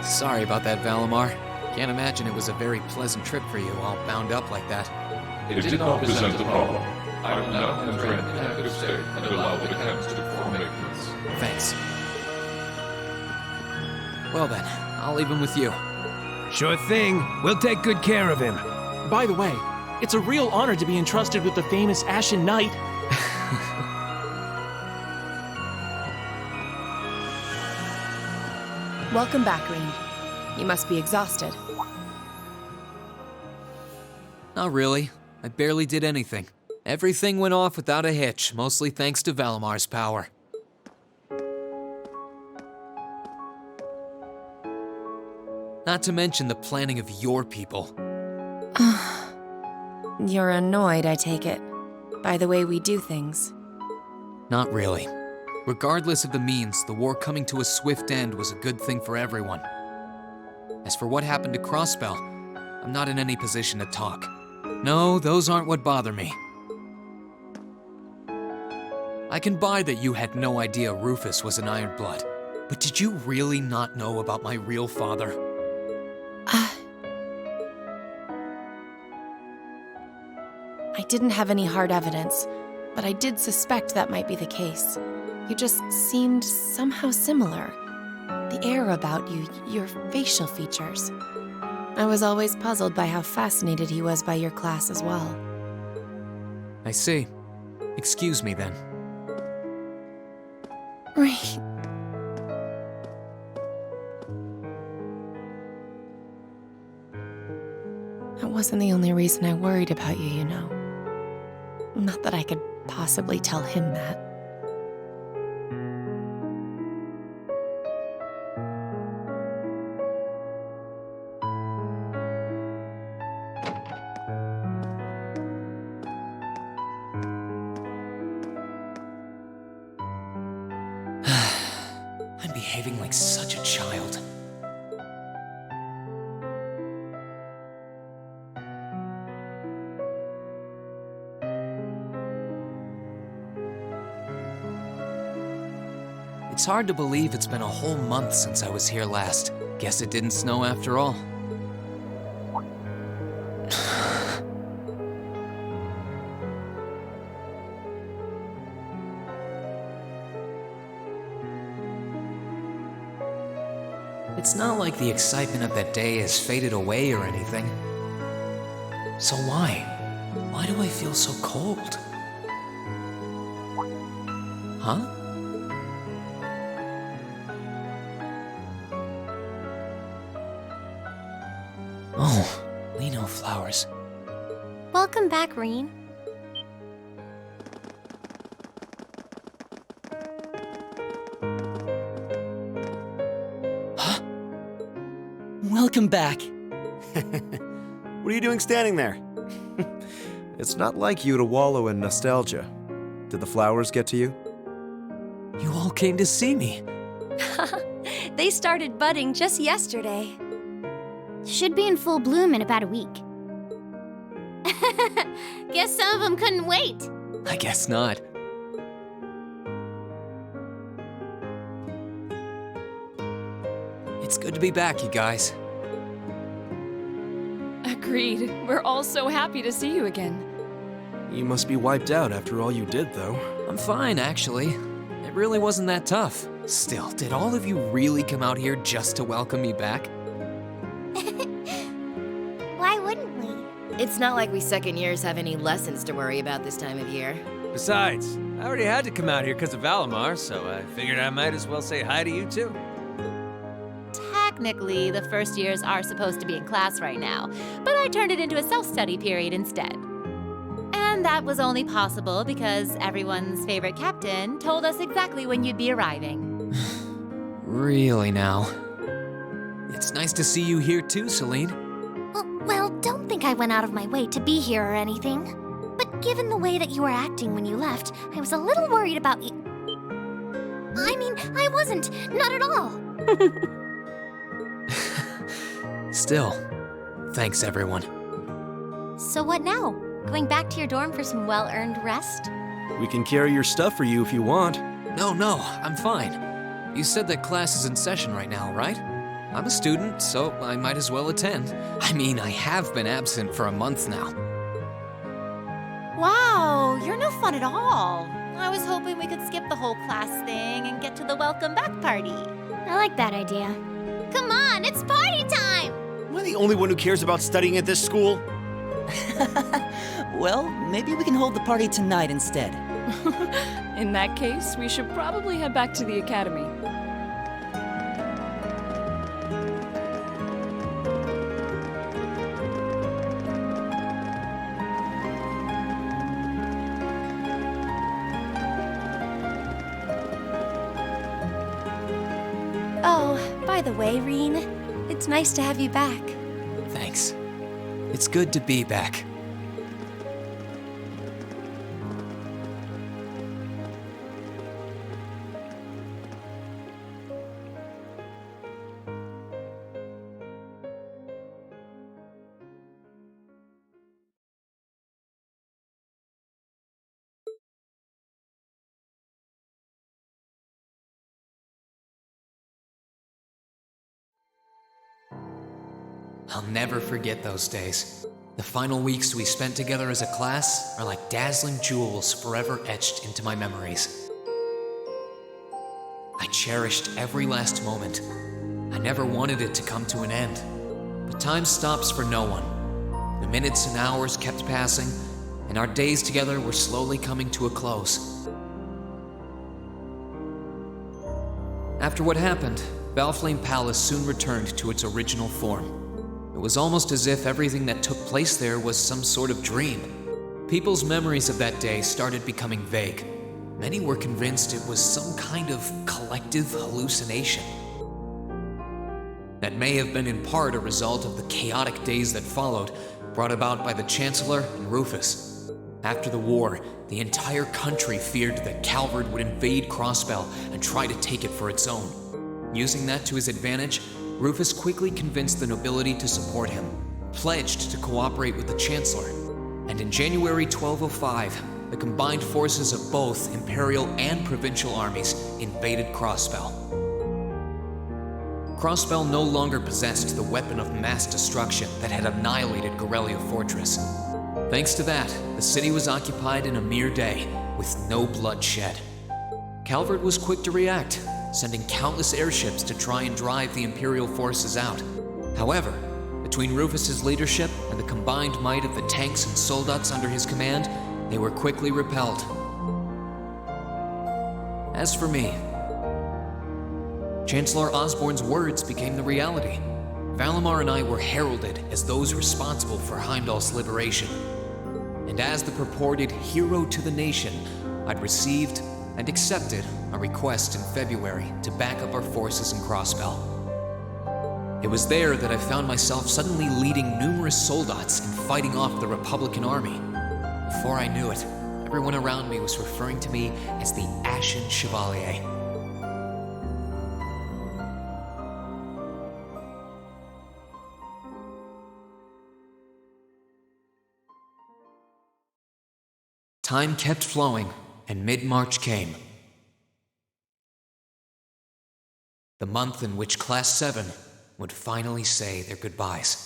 Sorry about that, Valimar. Can't imagine it was a very pleasant trip for you, all bound up like that. It did not present a problem. I will now enter an inactive state and allow the chems to perform maintenance. Thanks. Well then, I'll leave him with you. Sure thing. We'll take good care of him. By the way, it's a real honor to be entrusted with the famous Ashen Knight. Welcome back, Rean. You must be exhausted. Not really. I barely did anything. Everything went off without a hitch, mostly thanks to Valimar's power. Not to mention the planning of your people. You're annoyed, I take it, by the way we do things. Not really. Regardless of the means, the war coming to a swift end was a good thing for everyone. As for what happened to Crossbell, I'm not in any position to talk. No, those aren't what bother me. I can buy that you had no idea Rufus was an Ironblood, but did you really not know about my real father? I didn't have any hard evidence, but I did suspect that might be the case. You just seemed somehow similar. The air about you, your facial features. I was always puzzled by how fascinated he was by your class as well. I see. Excuse me then. Right. That wasn't the only reason I worried about you, you know. Not that I could possibly tell him that. I'm behaving like such a child. It's hard to believe it's been a whole month since I was here last. Guess it didn't snow after all. It's not like the excitement of that day has faded away or anything. So why? Why do I feel so cold? Huh? Oh, Lino flowers. Welcome back, Rean. Welcome back. What are you doing standing there? It's not like you to wallow in nostalgia. Did the flowers get to you? You all came to see me. They started budding just yesterday. Should be in full bloom in about a week. Guess some of them couldn't wait. I guess not. It's good to be back, you guys. Agreed. We're all so happy to see you again. You must be wiped out after all you did, though. I'm fine, actually. It really wasn't that tough. Still, did all of you really come out here just to welcome me back? Why wouldn't we? It's not like we second years have any lessons to worry about this time of year. Besides, I already had to come out here because of Valimar, so I figured I might as well say hi to you too. Technically, the first years are supposed to be in class right now, but I turned it into a self-study period instead. And that was only possible because everyone's favorite captain told us exactly when you'd be arriving. Really now? It's nice to see you here too, Celine. Well, don't think I went out of my way to be here or anything. But given the way that you were acting when you left, I was a little worried about you. I mean, I wasn't. Not at all. Still, thanks everyone. So what now? Going back to your dorm for some well-earned rest? We can carry your stuff for you if you want. No, I'm fine. You said that class is in session right now, right? I'm a student, so I might as well attend. I mean, I have been absent for a month now. Wow, you're no fun at all. I was hoping we could skip the whole class thing and get to the welcome back party. I like that idea. Come on, it's party time! Am I the only one who cares about studying at this school? Well, maybe we can hold the party tonight instead. In that case, we should probably head back to the academy. Oh, by the way, Rean, it's nice to have you back. Thanks. It's good to be back. I'll never forget those days. The final weeks we spent together as a class are like dazzling jewels forever etched into my memories. I cherished every last moment. I never wanted it to come to an end. But time stops for no one. The minutes and hours kept passing, and our days together were slowly coming to a close. After what happened, Valflame Palace soon returned to its original form. It was almost as if everything that took place there was some sort of dream. People's memories of that day started becoming vague. Many were convinced it was some kind of collective hallucination. That may have been in part a result of the chaotic days that followed, brought about by the Chancellor and Rufus. After the war, the entire country feared that Calvard would invade Crossbell and try to take it for its own. Using that to his advantage, Rufus quickly convinced the nobility to support him, pledged to cooperate with the Chancellor, and in January 1205, the combined forces of both Imperial and Provincial armies invaded Crossbell. Crossbell no longer possessed the weapon of mass destruction that had annihilated Gorelia Fortress. Thanks to that, the city was occupied in a mere day, with no blood shed. Calvard was quick to react, sending countless airships to try and drive the Imperial forces out. However, between Rufus's leadership and the combined might of the tanks and soldats under his command, they were quickly repelled. As for me, Chancellor Osborne's words became the reality. Valimar and I were heralded as those responsible for Heimdall's liberation. And as the purported hero to the nation, I'd received and accepted a request in February to back up our forces in Crossbell. It was there that I found myself suddenly leading numerous soldats and fighting off the Republican army. Before I knew it, everyone around me was referring to me as the Ashen Chevalier. Time kept flowing, and mid-March came. The month in which Class 7 would finally say their goodbyes.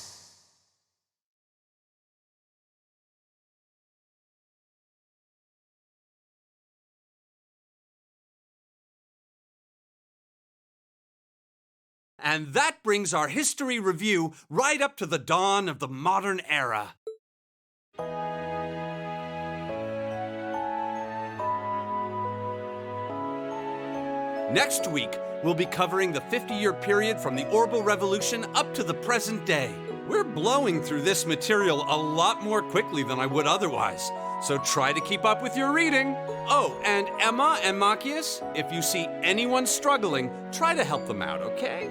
And that brings our history review right up to the dawn of the modern era. Next week, we'll be covering the 50-year period from the Orbital Revolution up to the present day. We're blowing through this material a lot more quickly than I would otherwise, so try to keep up with your reading. Oh, and Emma and Machias, if you see anyone struggling, try to help them out, okay?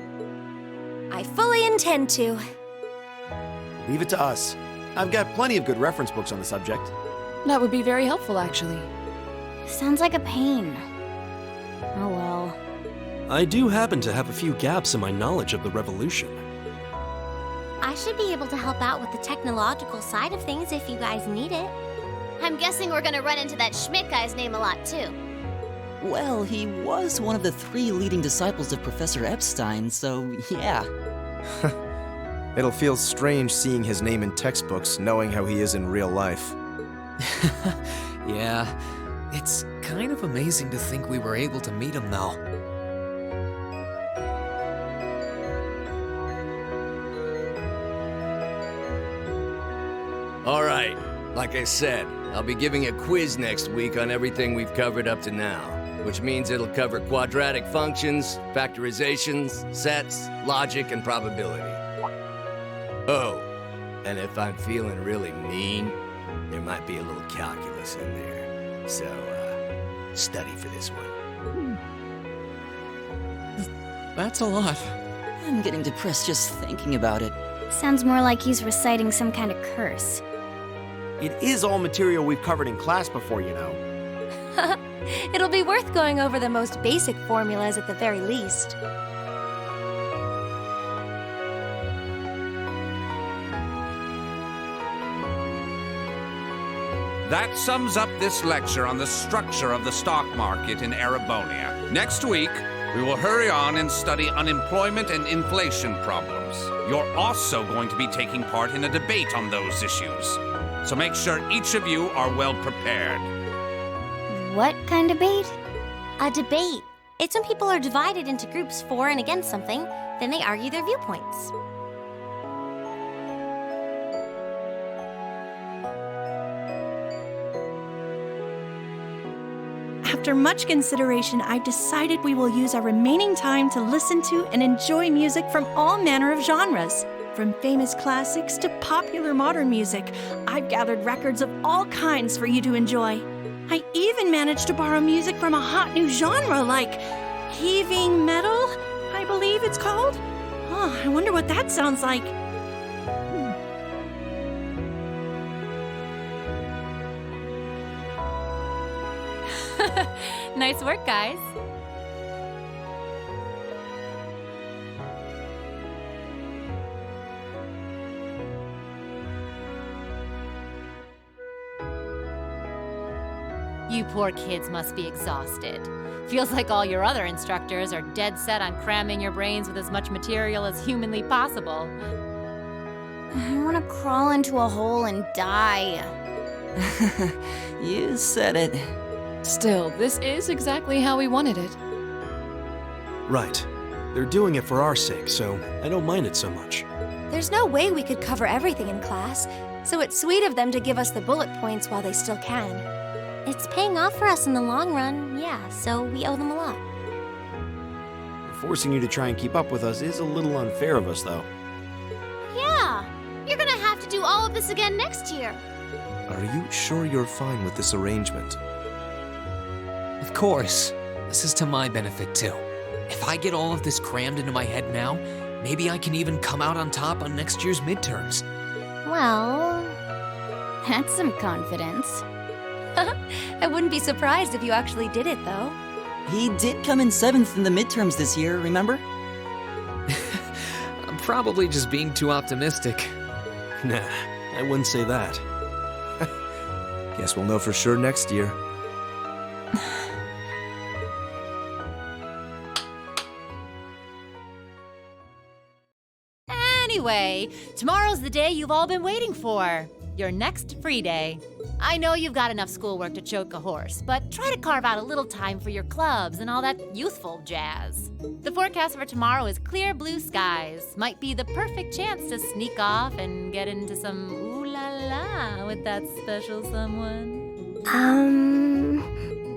I fully intend to. Leave it to us. I've got plenty of good reference books on the subject. That would be very helpful, actually. Sounds like a pain. Oh well. I do happen to have a few gaps in my knowledge of the Revolution. I should be able to help out with the technological side of things if you guys need it. I'm guessing we're gonna run into that Schmidt guy's name a lot too. Well, he was one of the 3 leading disciples of Professor Epstein, so yeah. It'll feel strange seeing his name in textbooks, knowing how he is in real life. Yeah, it's kind of amazing to think we were able to meet him, though. All right, like I said, I'll be giving a quiz next week on everything we've covered up to now, which means it'll cover quadratic functions, factorizations, sets, logic, and probability. Oh, and if I'm feeling really mean, there might be a little calculus in there. So, study for this one. That's a lot. I'm getting depressed just thinking about it. Sounds more like he's reciting some kind of curse. It is all material we've covered in class before, you know. It'll be worth going over the most basic formulas at the very least. That sums up this lecture on the structure of the stock market in Erebonia. Next week, we will hurry on and study unemployment and inflation problems. You're also going to be taking part in a debate on those issues. So make sure each of you are well prepared. What kind of debate? A debate. It's when people are divided into groups for and against something, then they argue their viewpoints. After much consideration, I've decided we will use our remaining time to listen to and enjoy music from all manner of genres. From famous classics to popular modern music, I've gathered records of all kinds for you to enjoy. I even managed to borrow music from a hot new genre like heaving metal, I believe it's called. Oh, I wonder what that sounds like. Nice work, guys. You poor kids must be exhausted. Feels like all your other instructors are dead set on cramming your brains with as much material as humanly possible. I want to crawl into a hole and die. You said it. Still, this is exactly how we wanted it. Right. They're doing it for our sake, so I don't mind it so much. There's no way we could cover everything in class, so it's sweet of them to give us the bullet points while they still can. It's paying off for us in the long run, yeah, so we owe them a lot. Forcing you to try and keep up with us is a little unfair of us, though. Yeah, you're gonna have to do all of this again next year. Are you sure you're fine with this arrangement? Of course. This is to my benefit, too. If I get all of this crammed into my head now, maybe I can even come out on top on next year's midterms. Well, that's some confidence. I wouldn't be surprised if you actually did it, though. He did come in 7th in the midterms this year, remember? I'm probably just being too optimistic. Nah, I wouldn't say that. Guess we'll know for sure next year. Anyway, tomorrow's the day you've all been waiting for. Your next free day. I know you've got enough schoolwork to choke a horse, but try to carve out a little time for your clubs and all that youthful jazz. The forecast for tomorrow is clear blue skies. Might be the perfect chance to sneak off and get into some ooh la la with that special someone.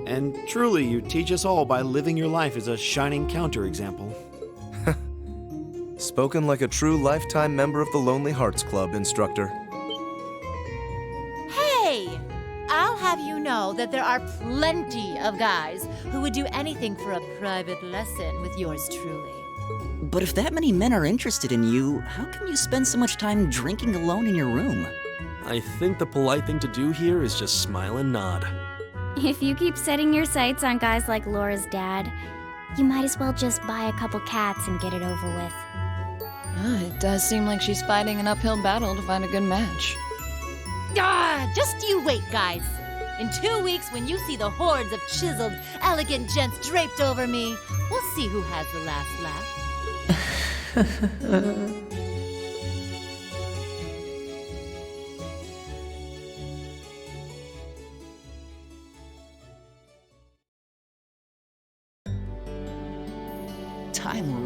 And truly, you teach us all by living your life as a shining counterexample. Spoken like a true lifetime member of the Lonely Hearts Club, instructor. Hey! I'll have you know that there are plenty of guys who would do anything for a private lesson with yours truly. But if that many men are interested in you, how come you spend so much time drinking alone in your room? I think the polite thing to do here is just smile and nod. If you keep setting your sights on guys like Laura's dad, you might as well just buy a couple cats and get it over with. It does seem like she's fighting an uphill battle to find a good match. Just you wait, guys. In 2 weeks, when you see the hordes of chiseled, elegant gents draped over me, we'll see who has the last laugh. Time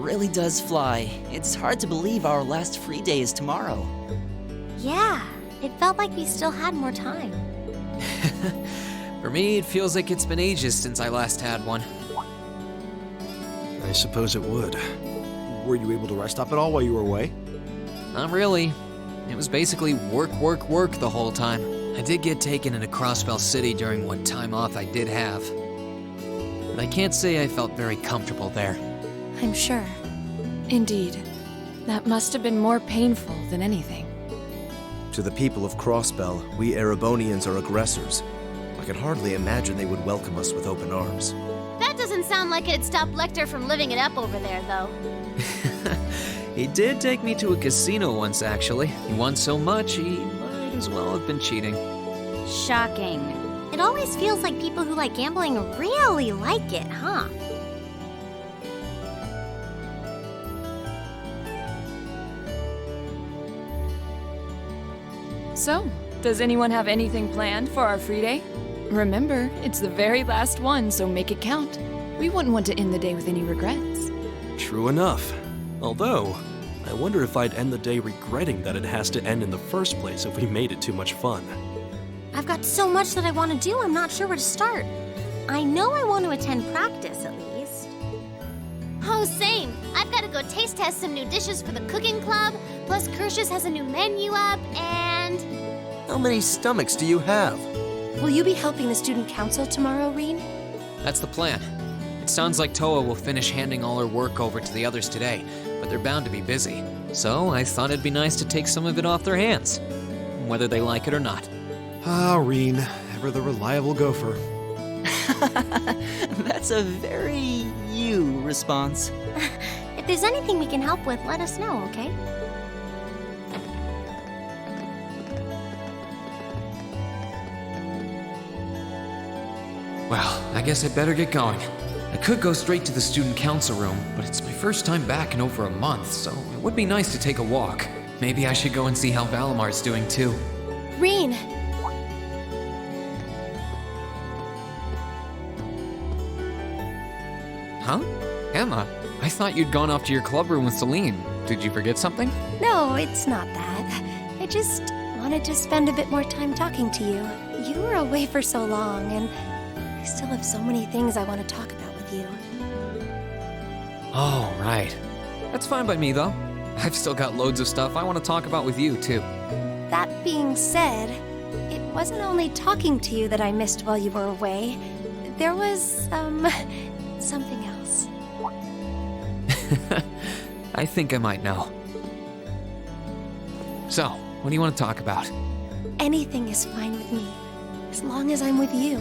really does fly. It's hard to believe our last free day is tomorrow. Yeah, it felt like we still had more time. For me, it feels like it's been ages since I last had one. I suppose it would. Were you able to rest up at all while you were away? Not really. It was basically work, work, work the whole time. I did get taken into Crossbell City during what time off I did have. But I can't say I felt very comfortable there. I'm sure. Indeed. That must have been more painful than anything. To the people of Crossbell, we Erebonians are aggressors. I can hardly imagine they would welcome us with open arms. That doesn't sound like it'd stop Lecter from living it up over there, though. He did take me to a casino once, actually. He won so much, he might as well have been cheating. Shocking. It always feels like people who like gambling really like it, huh? So, does anyone have anything planned for our free day? Remember, it's the very last one, so make it count. We wouldn't want to end the day with any regrets. True enough. Although, I wonder if I'd end the day regretting that it has to end in the first place if we made it too much fun. I've got so much that I want to do, I'm not sure where to start. I know I want to attend practice, at least. Oh, same. I've got to go taste test some new dishes for the cooking club, plus Kirsch's has a new menu up, and... How many stomachs do you have? Will you be helping the student council tomorrow, Rean? That's the plan. It sounds like Toa will finish handing all her work over to the others today, but they're bound to be busy. So I thought it'd be nice to take some of it off their hands, whether they like it or not. Ah, Rean, ever the reliable gopher. That's a very you response. If there's anything we can help with, let us know, okay? Well, I guess I'd better get going. I could go straight to the student council room, but it's my first time back in over a month, so it would be nice to take a walk. Maybe I should go and see how Valamar's doing too. Rean! Huh? Emma, I thought you'd gone off to your club room with Celine. Did you forget something? No, it's not that. I just wanted to spend a bit more time talking to you. You were away for so long, and I still have so many things I want to talk about with you. Oh, right. That's fine by me, though. I've still got loads of stuff I want to talk about with you, too. That being said, it wasn't only talking to you that I missed while you were away. There was, something else. I think I might know. So, what do you want to talk about? Anything is fine with me, as long as I'm with you.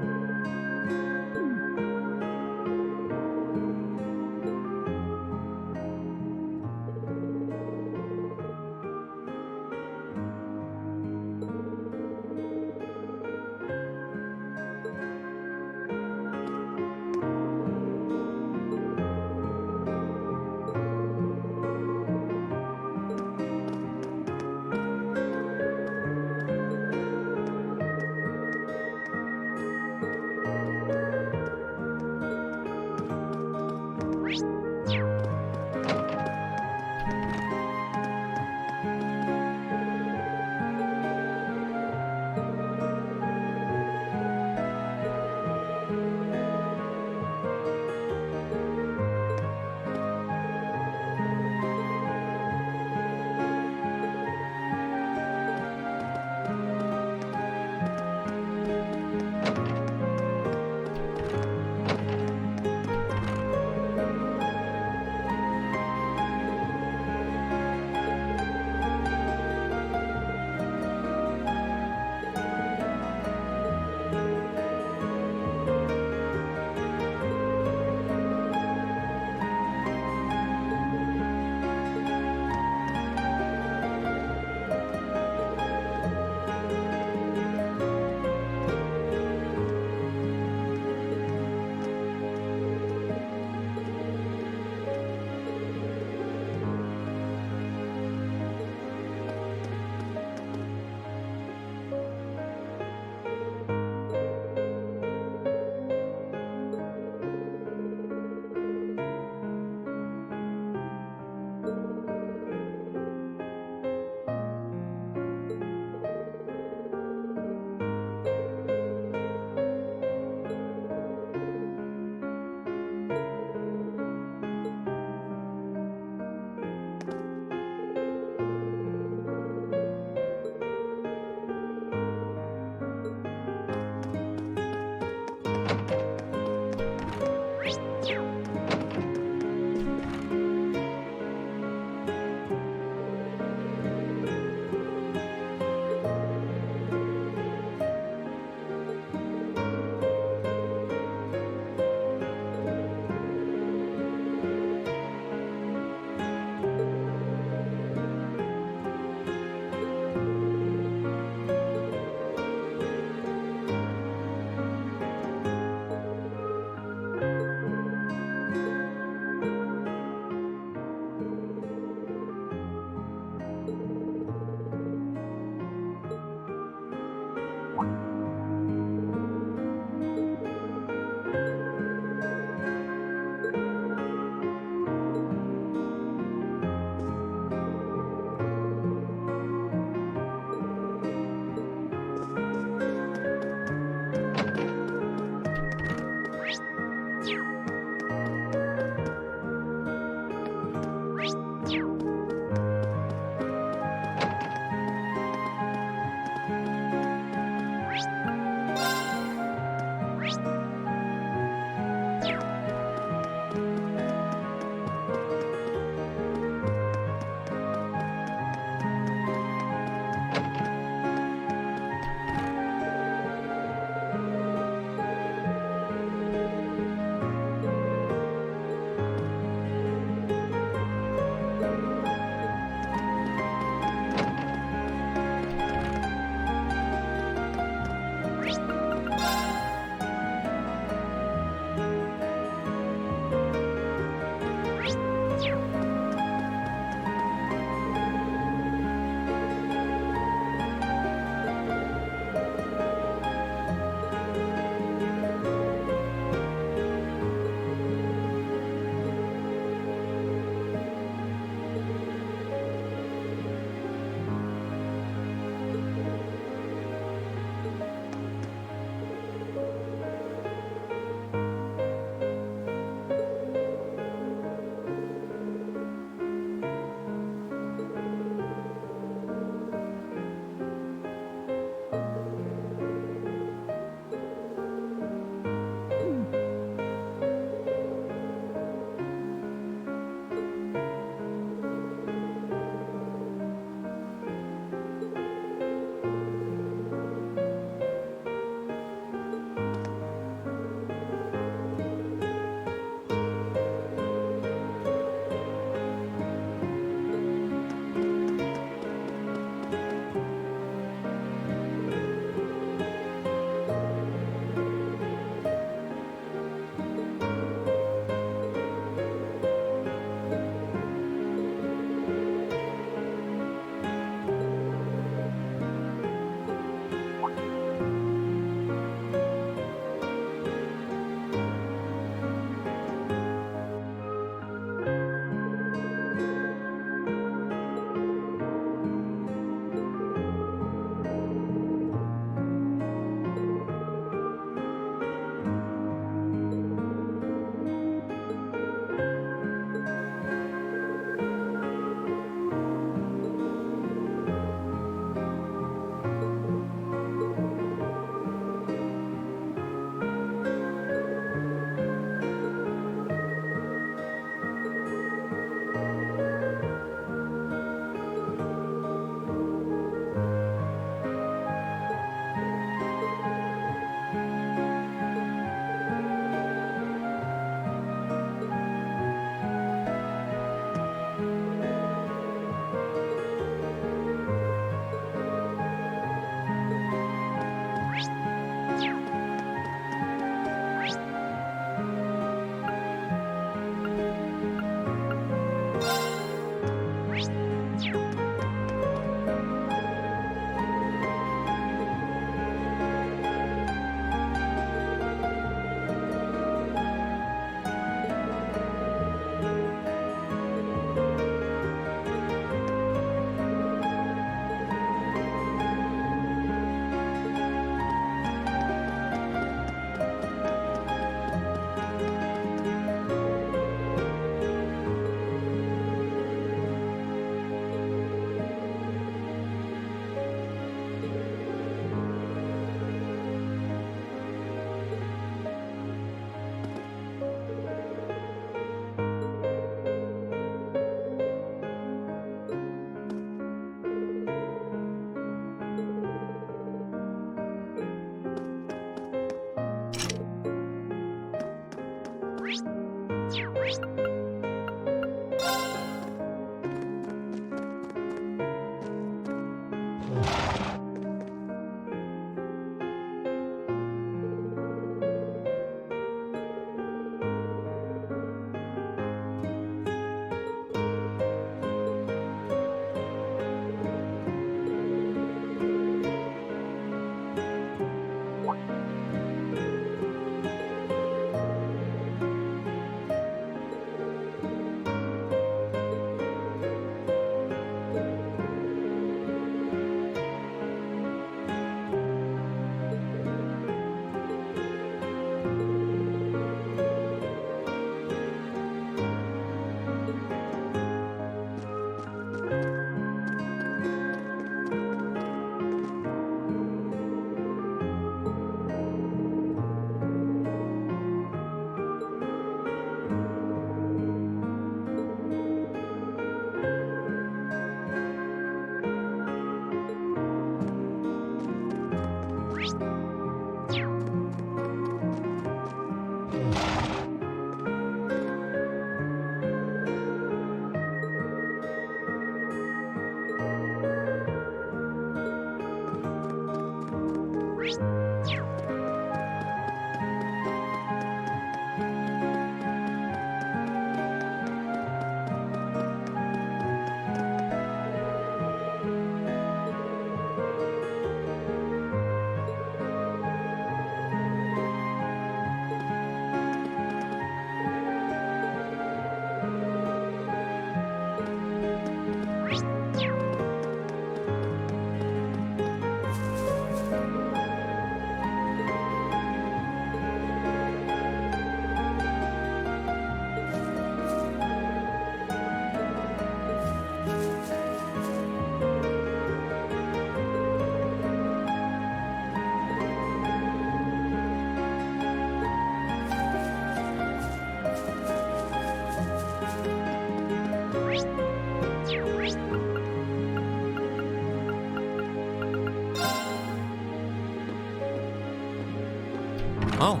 Oh.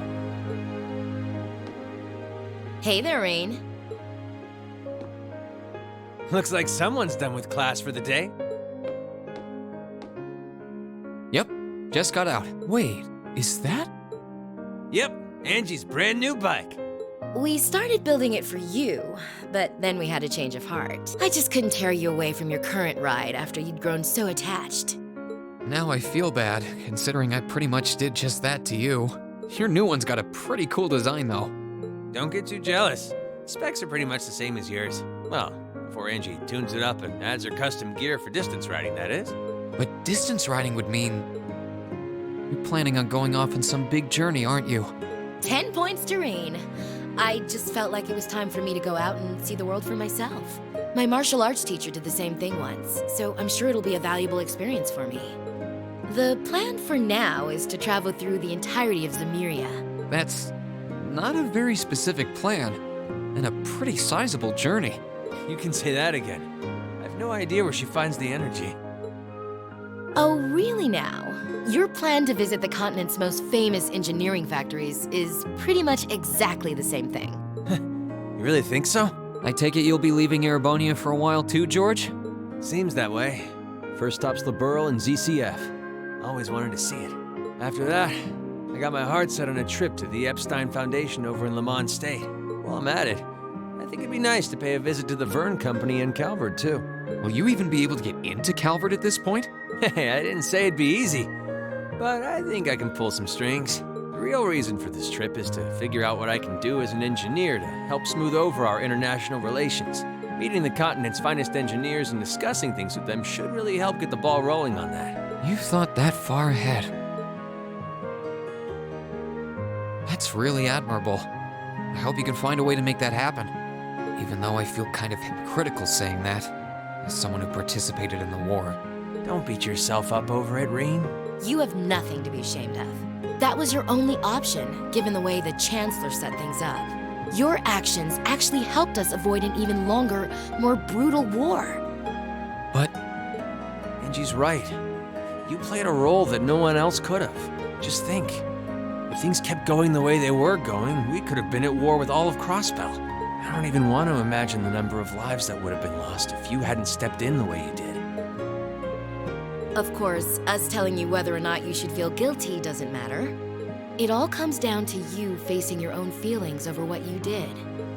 Hey there, Rean. Looks like someone's done with class for the day. Yep, just got out. Wait, is that? Yep, Angie's brand new bike. We started building it for you, but then we had a change of heart. I just couldn't tear you away from your current ride after you'd grown so attached. Now I feel bad, considering I pretty much did just that to you. Your new one's got a pretty cool design, though. Don't get too jealous. Specs are pretty much the same as yours. Well, before Angie tunes it up and adds her custom gear for distance riding, that is. But distance riding would mean... You're planning on going off on some big journey, aren't you? 10 points to Rean. I just felt like it was time for me to go out and see the world for myself. My martial arts teacher did the same thing once, so I'm sure it'll be a valuable experience for me. The plan for now is to travel through the entirety of Zemuria. That's not a very specific plan, and a pretty sizable journey. You can say that again. I have no idea where she finds the energy. Oh, really now? Your plan to visit the continent's most famous engineering factories is pretty much exactly the same thing. You really think so? I take it you'll be leaving Erebonia for a while too, George? Seems that way. First stop's the Burl and ZCF. Always wanted to see it. After that, I got my heart set on a trip to the Epstein Foundation over in Lemont State. While I'm at it, I think it'd be nice to pay a visit to the Vern Company in Calvert, too. Will you even be able to get into Calvert at this point? Hey, I didn't say it'd be easy, but I think I can pull some strings. The real reason for this trip is to figure out what I can do as an engineer to help smooth over our international relations. Meeting the continent's finest engineers and discussing things with them should really help get the ball rolling on that. You've thought that far ahead. That's really admirable. I hope you can find a way to make that happen. Even though I feel kind of hypocritical saying that, as someone who participated in the war. Don't beat yourself up over it, Rean. You have nothing to be ashamed of. That was your only option, given the way the Chancellor set things up. Your actions actually helped us avoid an even longer, more brutal war. But... Angie's right. You played a role that no one else could have. Just think. If things kept going the way they were going, we could have been at war with all of Crossbell. I don't even want to imagine the number of lives that would have been lost if you hadn't stepped in the way you did. Of course, us telling you whether or not you should feel guilty doesn't matter. It all comes down to you facing your own feelings over what you did.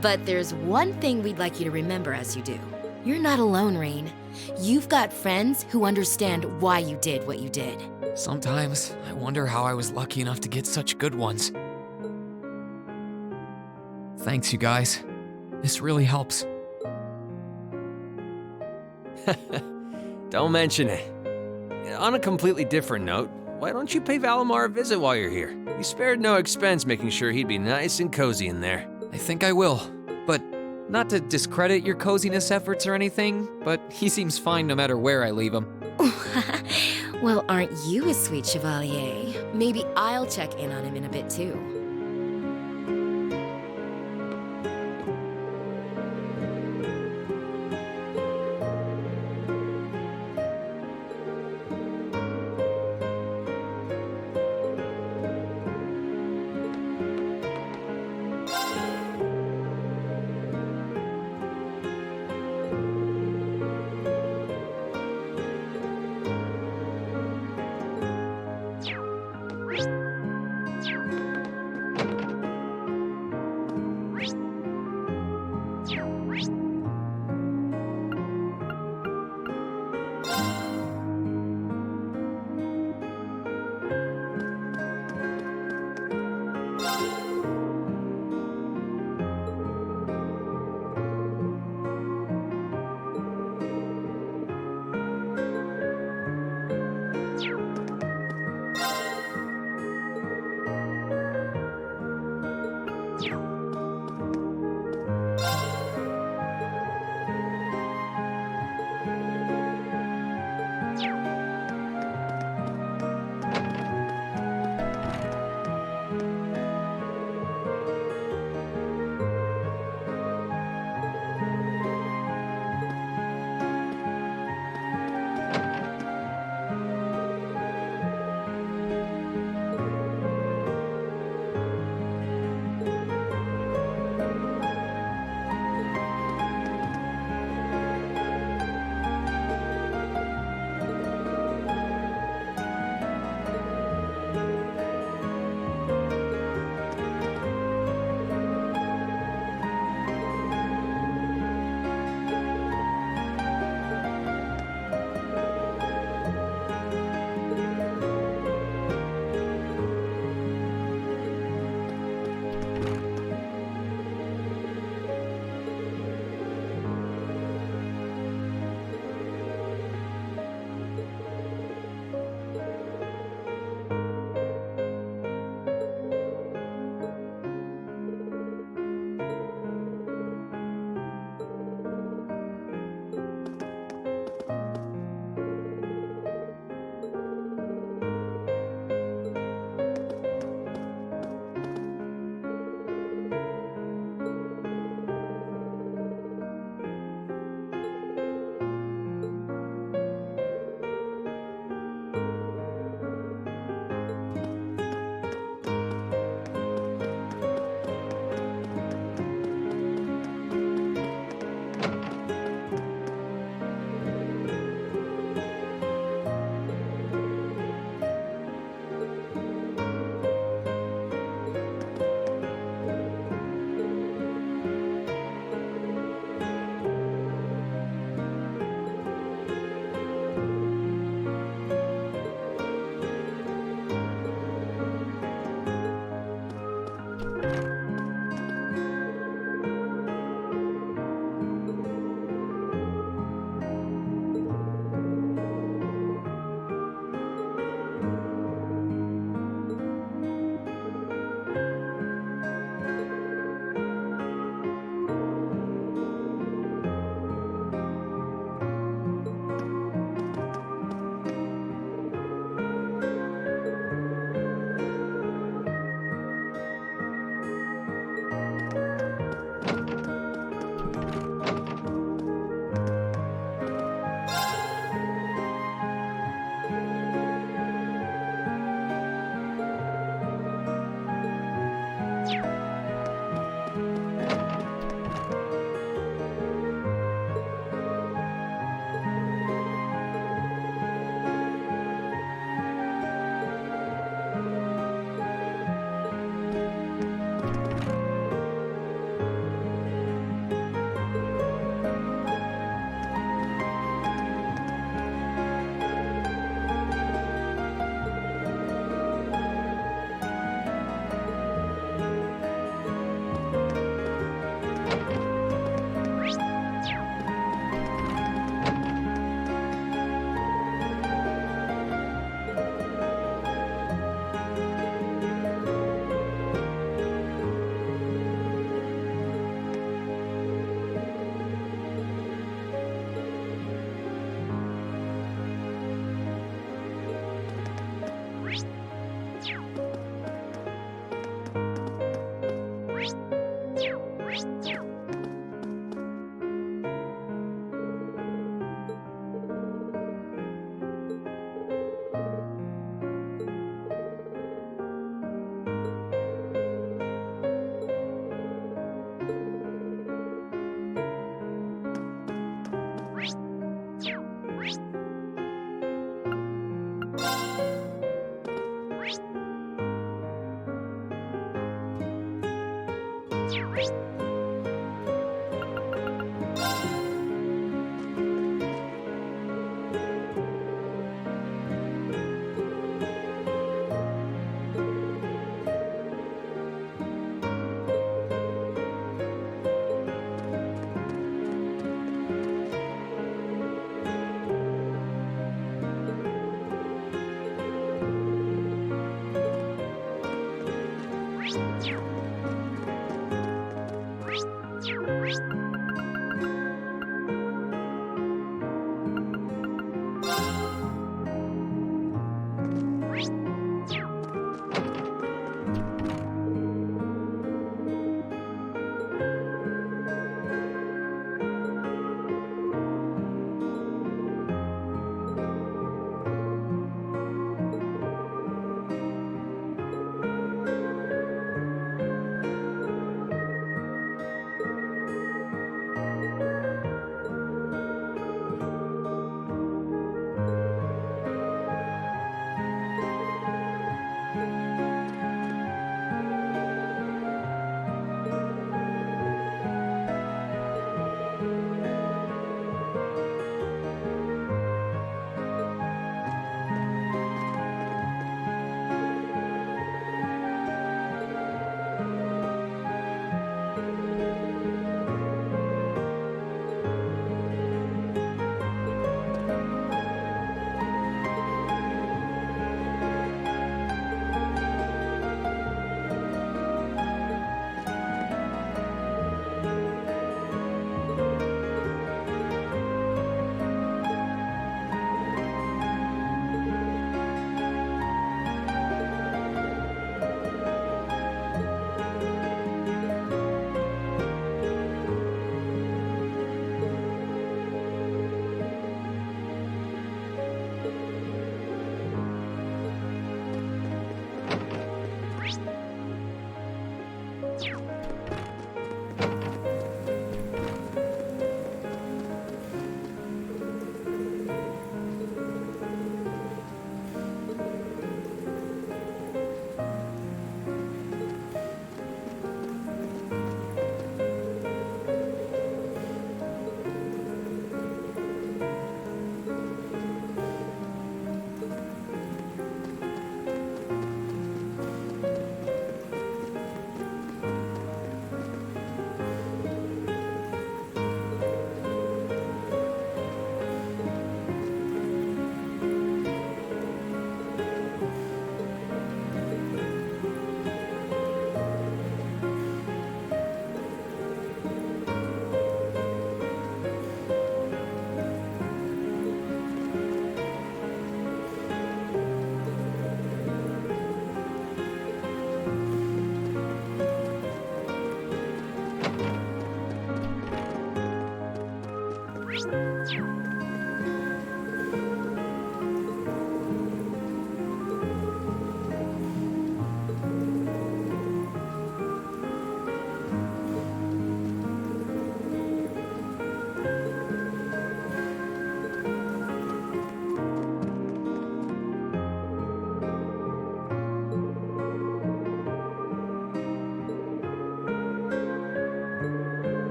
But there's one thing we'd like you to remember as you do. You're not alone, Rean. You've got friends who understand why you did what you did. Sometimes I wonder how I was lucky enough to get such good ones. Thanks, you guys. This really helps. Don't mention it. On a completely different note, why don't you pay Valimar a visit while you're here? You spared no expense making sure he'd be nice and cozy in there. I think I will, but not to discredit your coziness efforts or anything, but he seems fine no matter where I leave him. Well, aren't you a sweet chevalier? Maybe I'll check in on him in a bit too.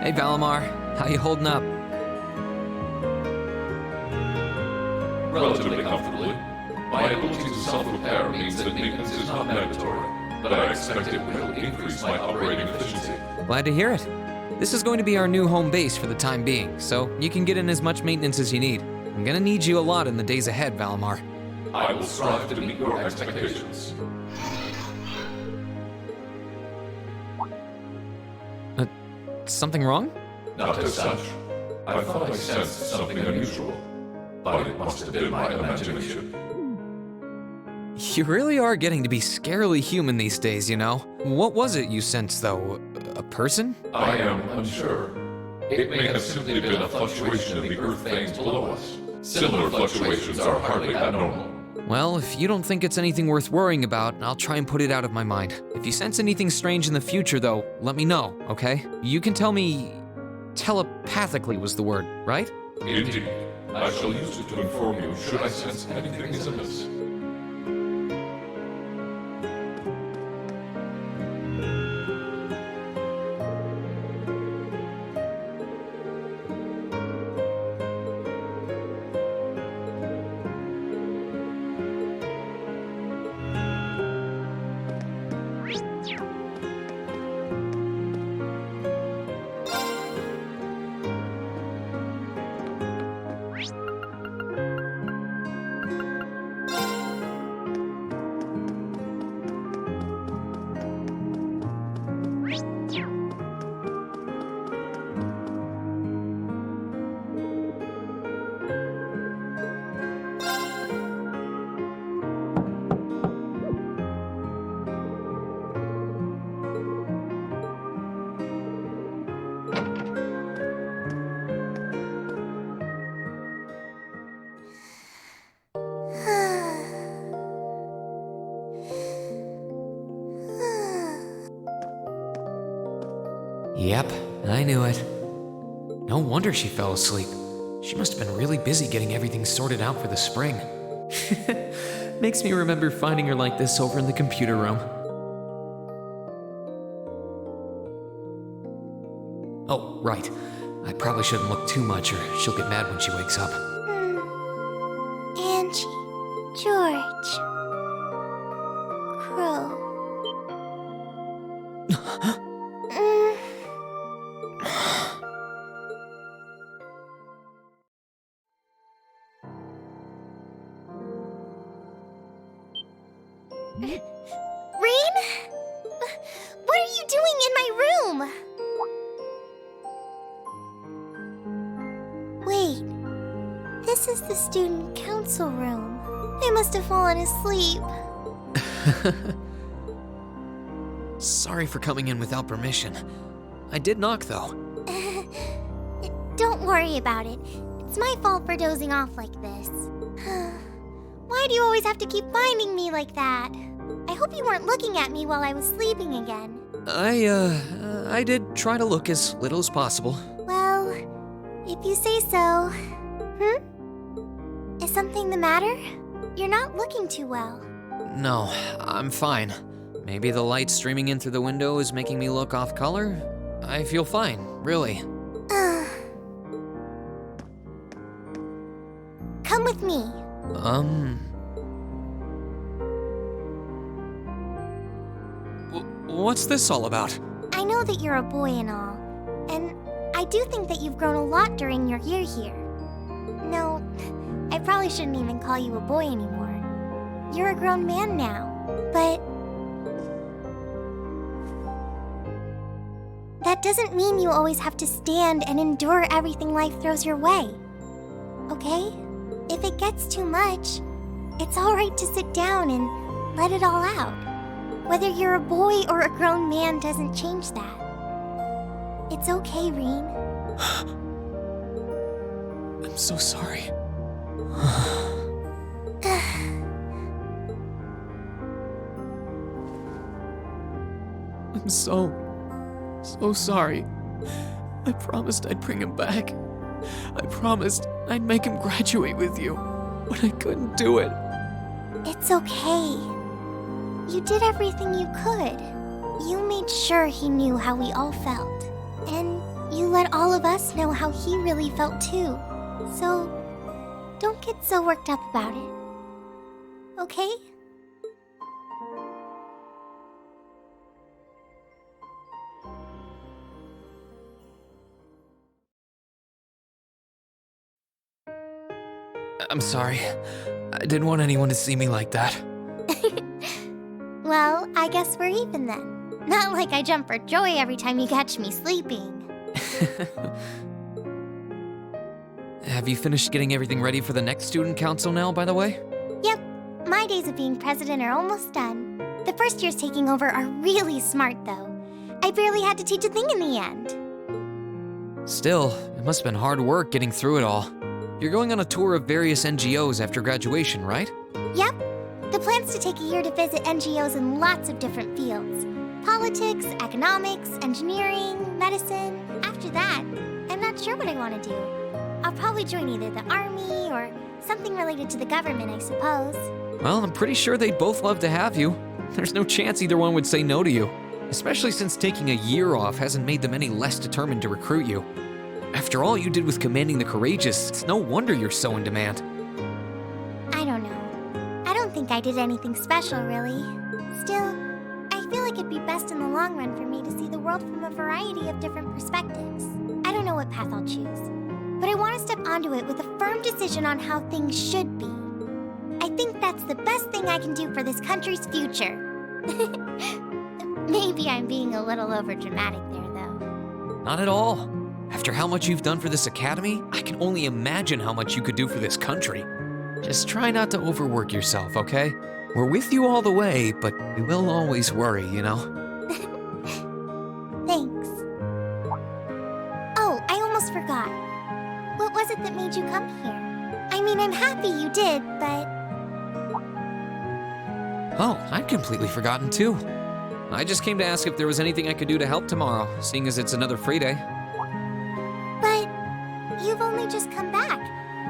Hey, Valimar. How you holding up? Relatively comfortably. My ability to self-repair means that maintenance is not mandatory, but I expect it will increase my operating efficiency. Glad to hear it. This is going to be our new home base for the time being, so you can get in as much maintenance as you need. I'm gonna need you a lot in the days ahead, Valimar. I will strive to meet your expectations. something wrong? Not as such. I thought I sensed something unusual, but it must have been my imagination. You really are getting to be scarily human these days, you know? What was it you sensed, though? A person? I am unsure. It may have simply been a fluctuation in the earth veins below us. Similar fluctuations are hardly abnormal. Well, if you don't think it's anything worth worrying about, I'll try and put it out of my mind. If you sense anything strange in the future, though, let me know, okay? You can tell me... telepathically was the word, right? Indeed. I shall use it to inform you should I sense anything is amiss. Yep, I knew it. No wonder she fell asleep. She must have been really busy getting everything sorted out for the spring. Makes me remember finding her like this over in the computer room. Oh, right. I probably shouldn't look too much or she'll get mad when she wakes up. Angie, George, Crow. Rean? What are you doing in my room? Wait, this is the student council room. I must have fallen asleep. Sorry for coming in without permission. I did knock, though. Don't worry about it. It's my fault for dozing off like this. Why do you always have to keep finding me like that? I hope you weren't looking at me while I was sleeping again. I did try to look as little as possible. Well, if you say so. Is something the matter? You're not looking too well. No, I'm fine. Maybe the light streaming in through the window is making me look off color? I feel fine, really. Come with me. What's this all about? I know that you're a boy and all, and I do think that you've grown a lot during your year here. No, I probably shouldn't even call you a boy anymore. You're a grown man now, but that doesn't mean you always have to stand and endure everything life throws your way. Okay? If it gets too much, it's alright to sit down and let it all out. Whether you're a boy or a grown man doesn't change that. It's okay, Rean. I'm so sorry. I'm so sorry. I promised I'd bring him back. I promised I'd make him graduate with you, but I couldn't do it. It's okay. You did everything you could. You made sure he knew how we all felt. And you let all of us know how he really felt too. So, don't get so worked up about it. Okay? I'm sorry. I didn't want anyone to see me like that. Well, I guess we're even then. Not like I jump for joy every time you catch me sleeping. Have you finished getting everything ready for the next student council now, by the way? Yep, my days of being president are almost done. The first years taking over are really smart, though. I barely had to teach a thing in the end. Still, it must have been hard work getting through it all. You're going on a tour of various NGOs after graduation, right? Yep. The plan's to take a year to visit NGOs in lots of different fields. Politics, economics, engineering, medicine. After that, I'm not sure what I want to do. I'll probably join either the army or something related to the government, I suppose. Well, I'm pretty sure they'd both love to have you. There's no chance either one would say no to you. Especially since taking a year off hasn't made them any less determined to recruit you. After all you did with commanding the Courageous, it's no wonder you're so in demand. I don't know. I don't think I did anything special, really. Still, I feel like it'd be best in the long run for me to see the world from a variety of different perspectives. I don't know what path I'll choose, but I want to step onto it with a firm decision on how things should be. I think that's the best thing I can do for this country's future. Maybe I'm being a little overdramatic there, though. Not at all. After how much you've done for this academy, I can only imagine how much you could do for this country. Just try not to overwork yourself, okay? We're with you all the way, but we will always worry, you know? Thanks. Oh, I almost forgot. What was it that made you come here? I mean, I'm happy you did, but... Oh, I'd completely forgotten too. I just came to ask if there was anything I could do to help tomorrow, seeing as it's another free day. But you've only just come back.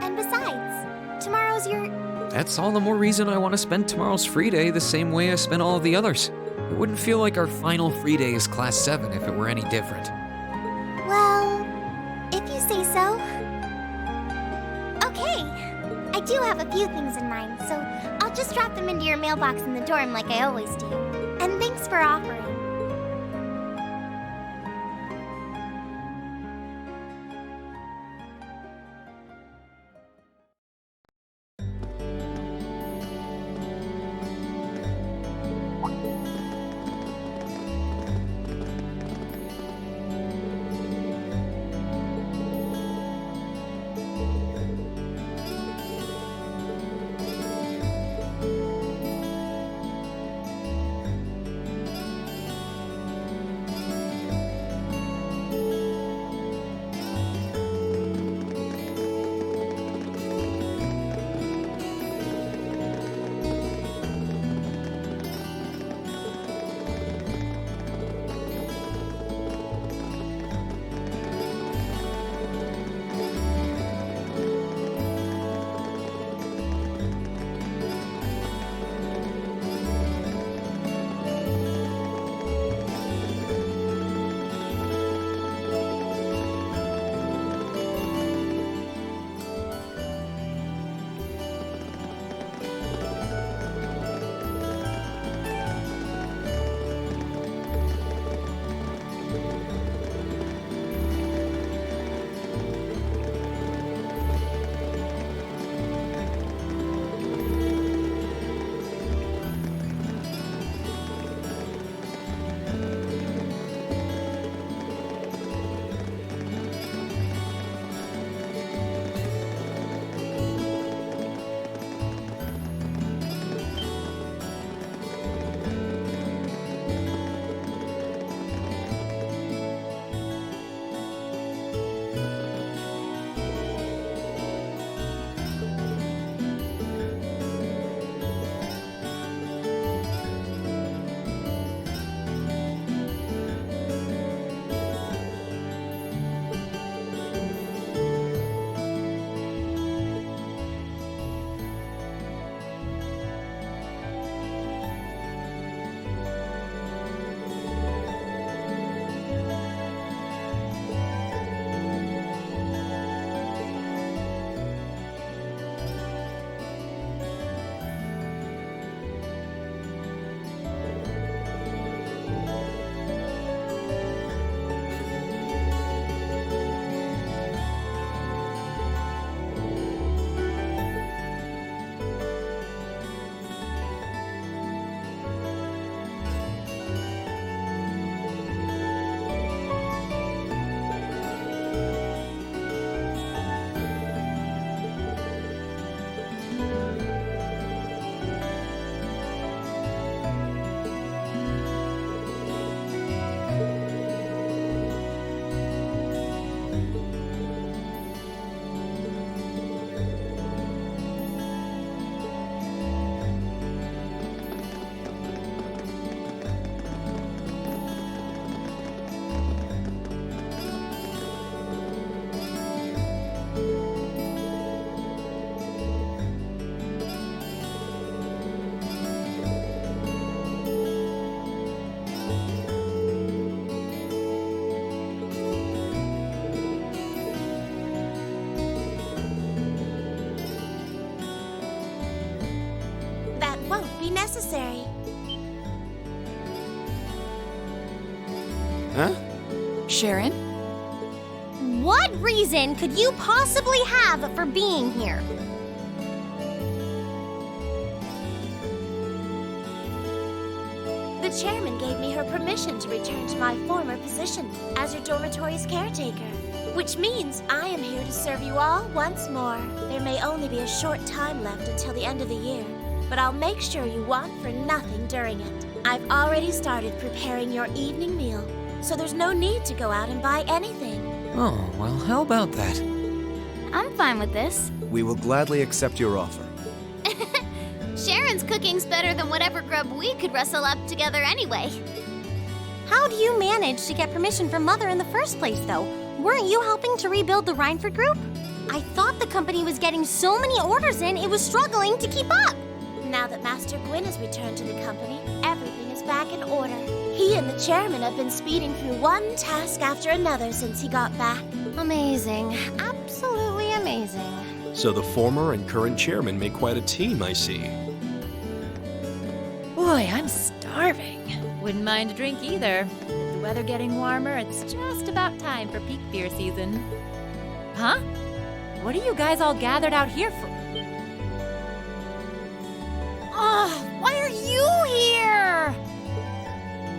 And besides, tomorrow's your... That's all the more reason I want to spend tomorrow's free day the same way I spent all of the others. It wouldn't feel like our final free day is Class 7 if it were any different. Well, if you say so. Okay. I do have a few things in mind, so I'll just drop them into your mailbox in the dorm like I always do. And thanks for offering. necessary. Huh? Sharon? What reason could you possibly have for being here? The chairman gave me her permission to return to my former position as your dormitory's caretaker, which means I am here to serve you all once more. There may only be a short time left until the end of the year, but I'll make sure you want for nothing during it. I've already started preparing your evening meal, so there's no need to go out and buy anything. Oh, well, how about that? I'm fine with this. We will gladly accept your offer. Sharon's cooking's better than whatever grub we could rustle up together anyway. How do you manage to get permission from Mother in the first place, though? Weren't you helping to rebuild the Rhineford group? I thought the company was getting so many orders in, it was struggling to keep up. Now that Master Gwyn has returned to the company, everything is back in order. He and the chairman have been speeding through one task after another since he got back. Amazing. Absolutely amazing. So the former and current chairman make quite a team, I see. Boy, I'm starving. Wouldn't mind a drink either. With the weather getting warmer, it's just about time for peak beer season. Huh? What are you guys all gathered out here for? Oh, why are you here?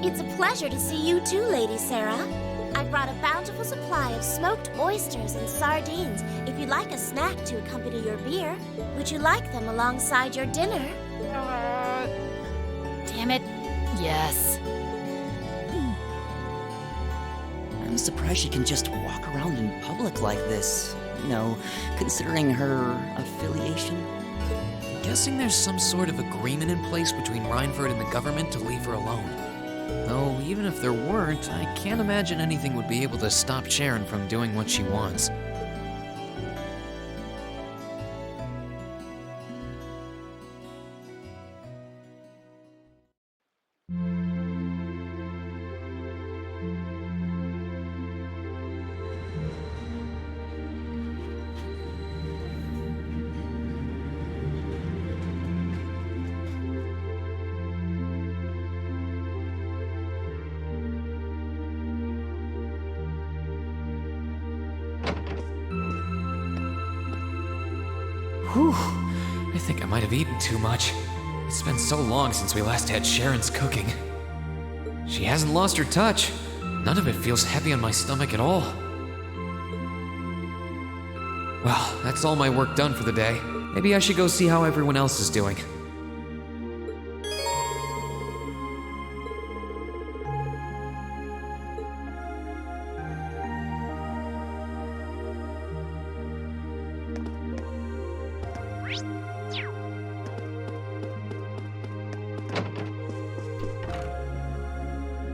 It's a pleasure to see you too, Lady Sarah. I brought a bountiful supply of smoked oysters and sardines if you'd like a snack to accompany your beer. Would you like them alongside your dinner? Damn it. Yes. I'm surprised she can just walk around in public like this. You know, considering her affiliation. I'm guessing there's some sort of agreement in place between Rhineford and the government to leave her alone. Though, even if there weren't, I can't imagine anything would be able to stop Sharon from doing what she wants. Whew, I think I might have eaten too much. It's been so long since we last had Sharon's cooking. She hasn't lost her touch. None of it feels heavy on my stomach at all. Well, that's all my work done for the day. Maybe I should go see how everyone else is doing.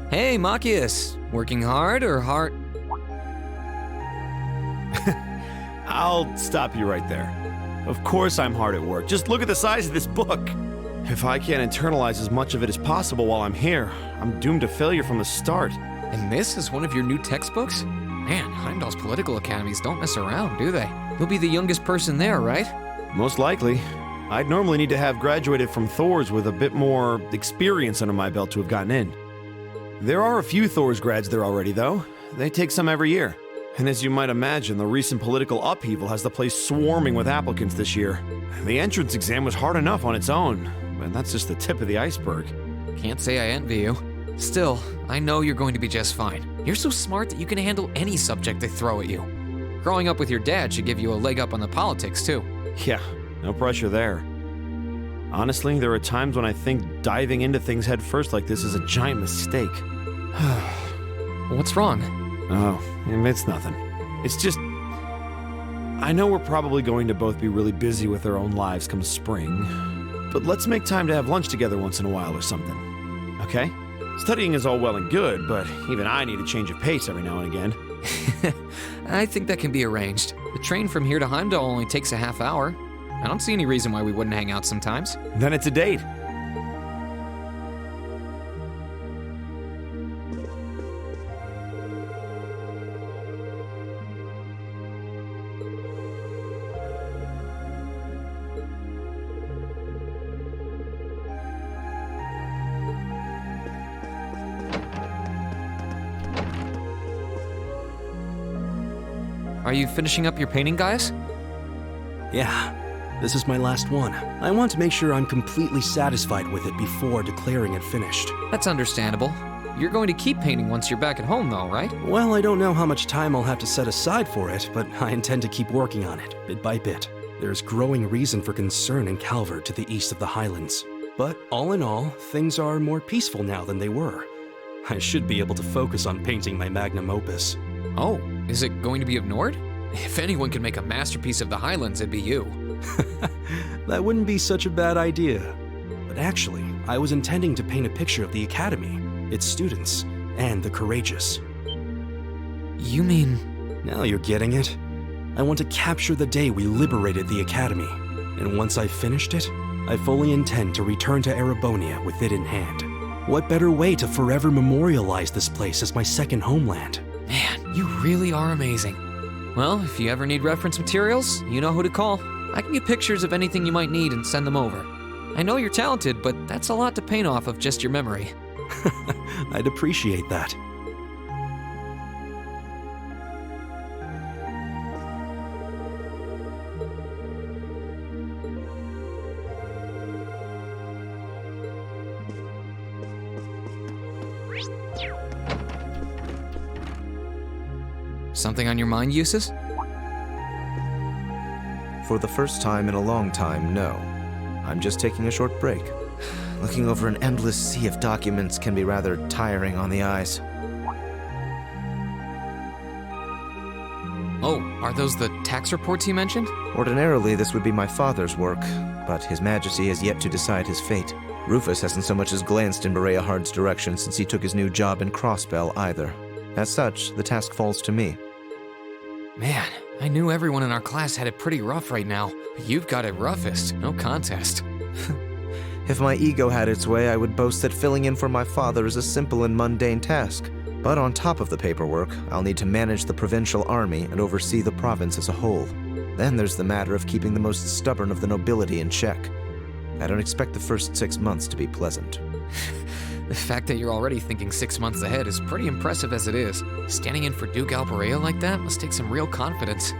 Hey, Machias. Working hard or hard? I'll stop you right there. Of course I'm hard at work. Just look at the size of this book. If I can't internalize as much of it as possible while I'm here, I'm doomed to failure from the start. And this is one of your new textbooks? Man, Heimdall's political academies don't mess around, do they? You'll be the youngest person there, right? Most likely. I'd normally need to have graduated from Thor's with a bit more experience under my belt to have gotten in. There are a few Thor's grads there already, though. They take some every year. And as you might imagine, the recent political upheaval has the place swarming with applicants this year. The entrance exam was hard enough on its own, but that's just the tip of the iceberg. Can't say I envy you. Still, I know you're going to be just fine. You're so smart that you can handle any subject they throw at you. Growing up with your dad should give you a leg up on the politics, too. Yeah, no pressure there. Honestly, there are times when I think diving into things head first like this is a giant mistake. What's wrong? Oh, it's nothing. It's just... I know we're probably going to both be really busy with our own lives come spring, but let's make time to have lunch together once in a while or something, okay? Studying is all well and good, but even I need a change of pace every now and again. I think that can be arranged. The train from here to Heimdall only takes a half hour. I don't see any reason why we wouldn't hang out sometimes. Then it's a date. Are you finishing up your painting, guys? Yeah, this is my last one. I want to make sure I'm completely satisfied with it before declaring it finished. That's understandable. You're going to keep painting once you're back at home, though, right? Well, I don't know how much time I'll have to set aside for it, but I intend to keep working on it, bit by bit. There's growing reason for concern in Calvert to the east of the Highlands. But all in all, things are more peaceful now than they were. I should be able to focus on painting my magnum opus. Oh, is it going to be of Nord? If anyone can make a masterpiece of the Highlands, it'd be you. That wouldn't be such a bad idea. But actually, I was intending to paint a picture of the Academy, its students, and the courageous. You mean... Now you're getting it. I want to capture the day we liberated the Academy. And once I've finished it, I fully intend to return to Erebonia with it in hand. What better way to forever memorialize this place as my second homeland? Man, you really are amazing. Well, if you ever need reference materials, you know who to call. I can get pictures of anything you might need and send them over. I know you're talented, but that's a lot to paint off of just your memory. I'd appreciate that. Something on your mind, Eustace? For the first time in a long time, no. I'm just taking a short break. Looking over an endless sea of documents can be rather tiring on the eyes. Oh, are those the tax reports you mentioned? Ordinarily, this would be my father's work, but His Majesty has yet to decide his fate. Rufus hasn't so much as glanced in Berea Hard's direction since he took his new job in Crossbell either. As such, the task falls to me. Man, I knew everyone in our class had it pretty rough right now, but you've got it roughest, no contest. If my ego had its way, I would boast that filling in for my father is a simple and mundane task. But on top of the paperwork, I'll need to manage the provincial army and oversee the province as a whole. Then there's the matter of keeping the most stubborn of the nobility in check. I don't expect the first 6 months to be pleasant. The fact that you're already thinking 6 months ahead is pretty impressive as it is. Standing in for Duke Alperea like that must take some real confidence.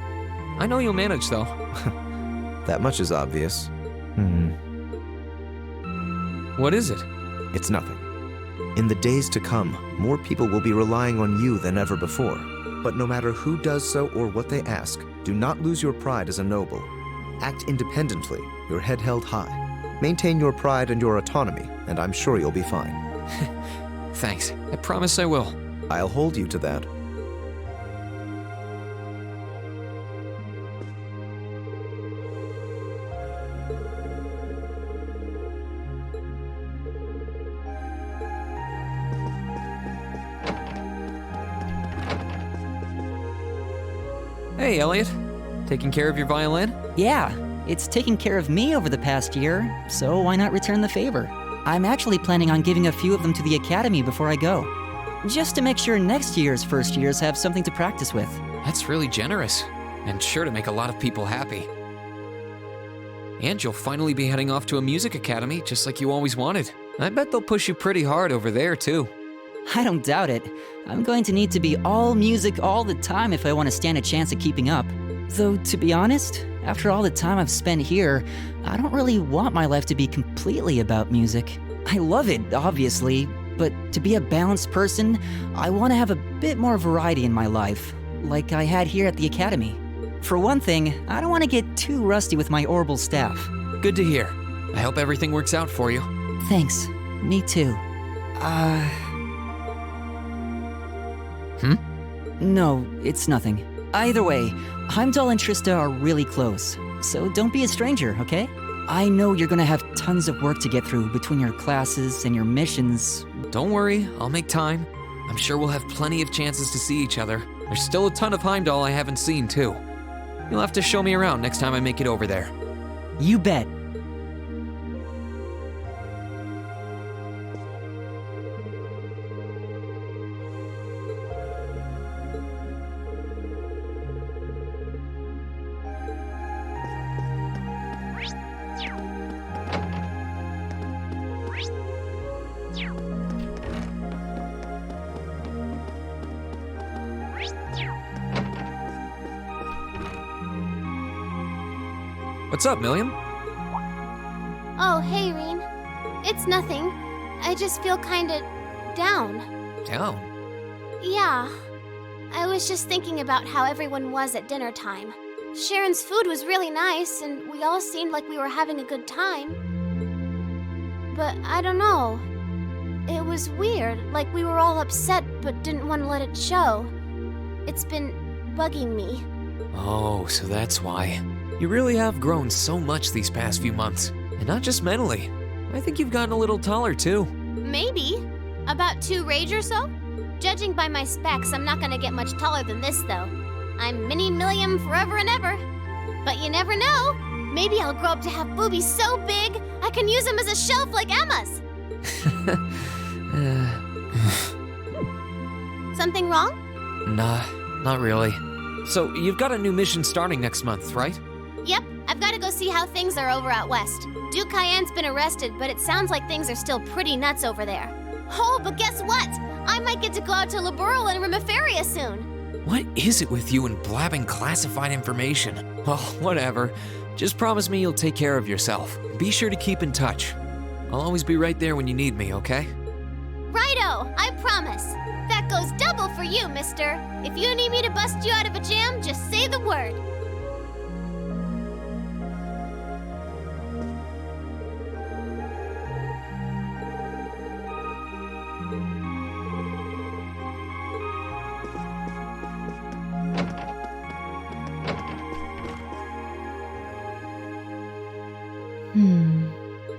I know you'll manage, though. That much is obvious. What is it? It's nothing. In the days to come, more people will be relying on you than ever before. But no matter who does so or what they ask, do not lose your pride as a noble. Act independently, your head held high. Maintain your pride and your autonomy, and I'm sure you'll be fine. Thanks. I promise I will. I'll hold you to that. Hey, Elliot. Taking care of your violin? Yeah, it's taken care of me over the past year, so why not return the favor? I'm actually planning on giving a few of them to the Academy before I go. Just to make sure next year's first years have something to practice with. That's really generous, and sure to make a lot of people happy. And you'll finally be heading off to a music academy, just like you always wanted. I bet they'll push you pretty hard over there, too. I don't doubt it. I'm going to need to be all music all the time if I want to stand a chance at keeping up. Though, to be honest, after all the time I've spent here, I don't really want my life to be completely about music. I love it, obviously, but to be a balanced person, I want to have a bit more variety in my life, like I had here at the Academy. For one thing, I don't want to get too rusty with my orbital staff. Good to hear. I hope everything works out for you. Thanks. Me too. No, it's nothing. Either way, Heimdall and Trista are really close, so don't be a stranger, okay? I know you're gonna have tons of work to get through between your classes and your missions. Don't worry, I'll make time. I'm sure we'll have plenty of chances to see each other. There's still a ton of Heimdall I haven't seen, too. You'll have to show me around next time I make it over there. You bet. What's up, Milliam? Oh, hey, Rean. It's nothing. I just feel kinda down. Down? Yeah. I was just thinking about how everyone was at dinner time. Sharon's food was really nice, and we all seemed like we were having a good time. But I don't know. It was weird, like we were all upset but didn't want to let it show. It's been bugging me. Oh, so that's why. You really have grown so much these past few months. And not just mentally. I think you've gotten a little taller, too. Maybe. About 2 rage or so? Judging by my specs, I'm not gonna get much taller than this, though. I'm Mini Milliam forever and ever. But you never know. Maybe I'll grow up to have boobies so big, I can use them as a shelf like Emma's. Something wrong? Nah, not really. So, you've got a new mission starting next month, right? Yep, I've gotta go see how things are over out west. Duke Cayenne's been arrested, but it sounds like things are still pretty nuts over there. Oh, but guess what? I might get to go out to Liberal and Rimiferia soon. What is it with you and blabbing classified information? Well, whatever. Just promise me you'll take care of yourself. Be sure to keep in touch. I'll always be right there when you need me, okay? Righto, I promise. That goes double for you, mister. If you need me to bust you out of a jam, just say the word.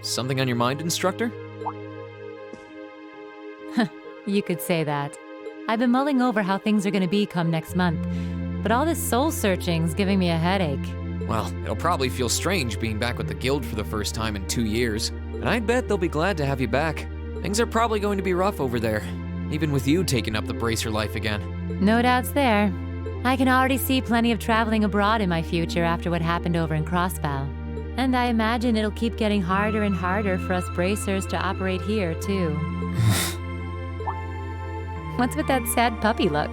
Something on your mind, instructor? You could say that. I've been mulling over how things are going to be come next month, but all this soul searching's giving me a headache. Well, it'll probably feel strange being back with the guild for the first time in 2 years, and I'd bet they'll be glad to have you back. Things are probably going to be rough over there, even with you taking up the bracer life again. No doubts there. I can already see plenty of traveling abroad in my future after what happened over in Crossbell. And I imagine it'll keep getting harder and harder for us bracers to operate here, too. What's with that sad puppy look?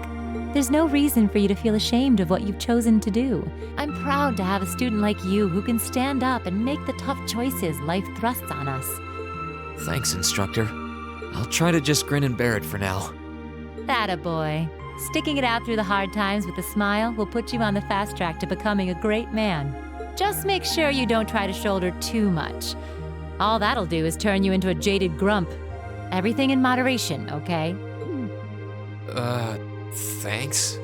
There's no reason for you to feel ashamed of what you've chosen to do. I'm proud to have a student like you who can stand up and make the tough choices life thrusts on us. Thanks, instructor. I'll try to just grin and bear it for now. Attaboy. Sticking it out through the hard times with a smile will put you on the fast track to becoming a great man. Just make sure you don't try to shoulder too much. All that'll do is turn you into a jaded grump. Everything in moderation, okay? Thanks?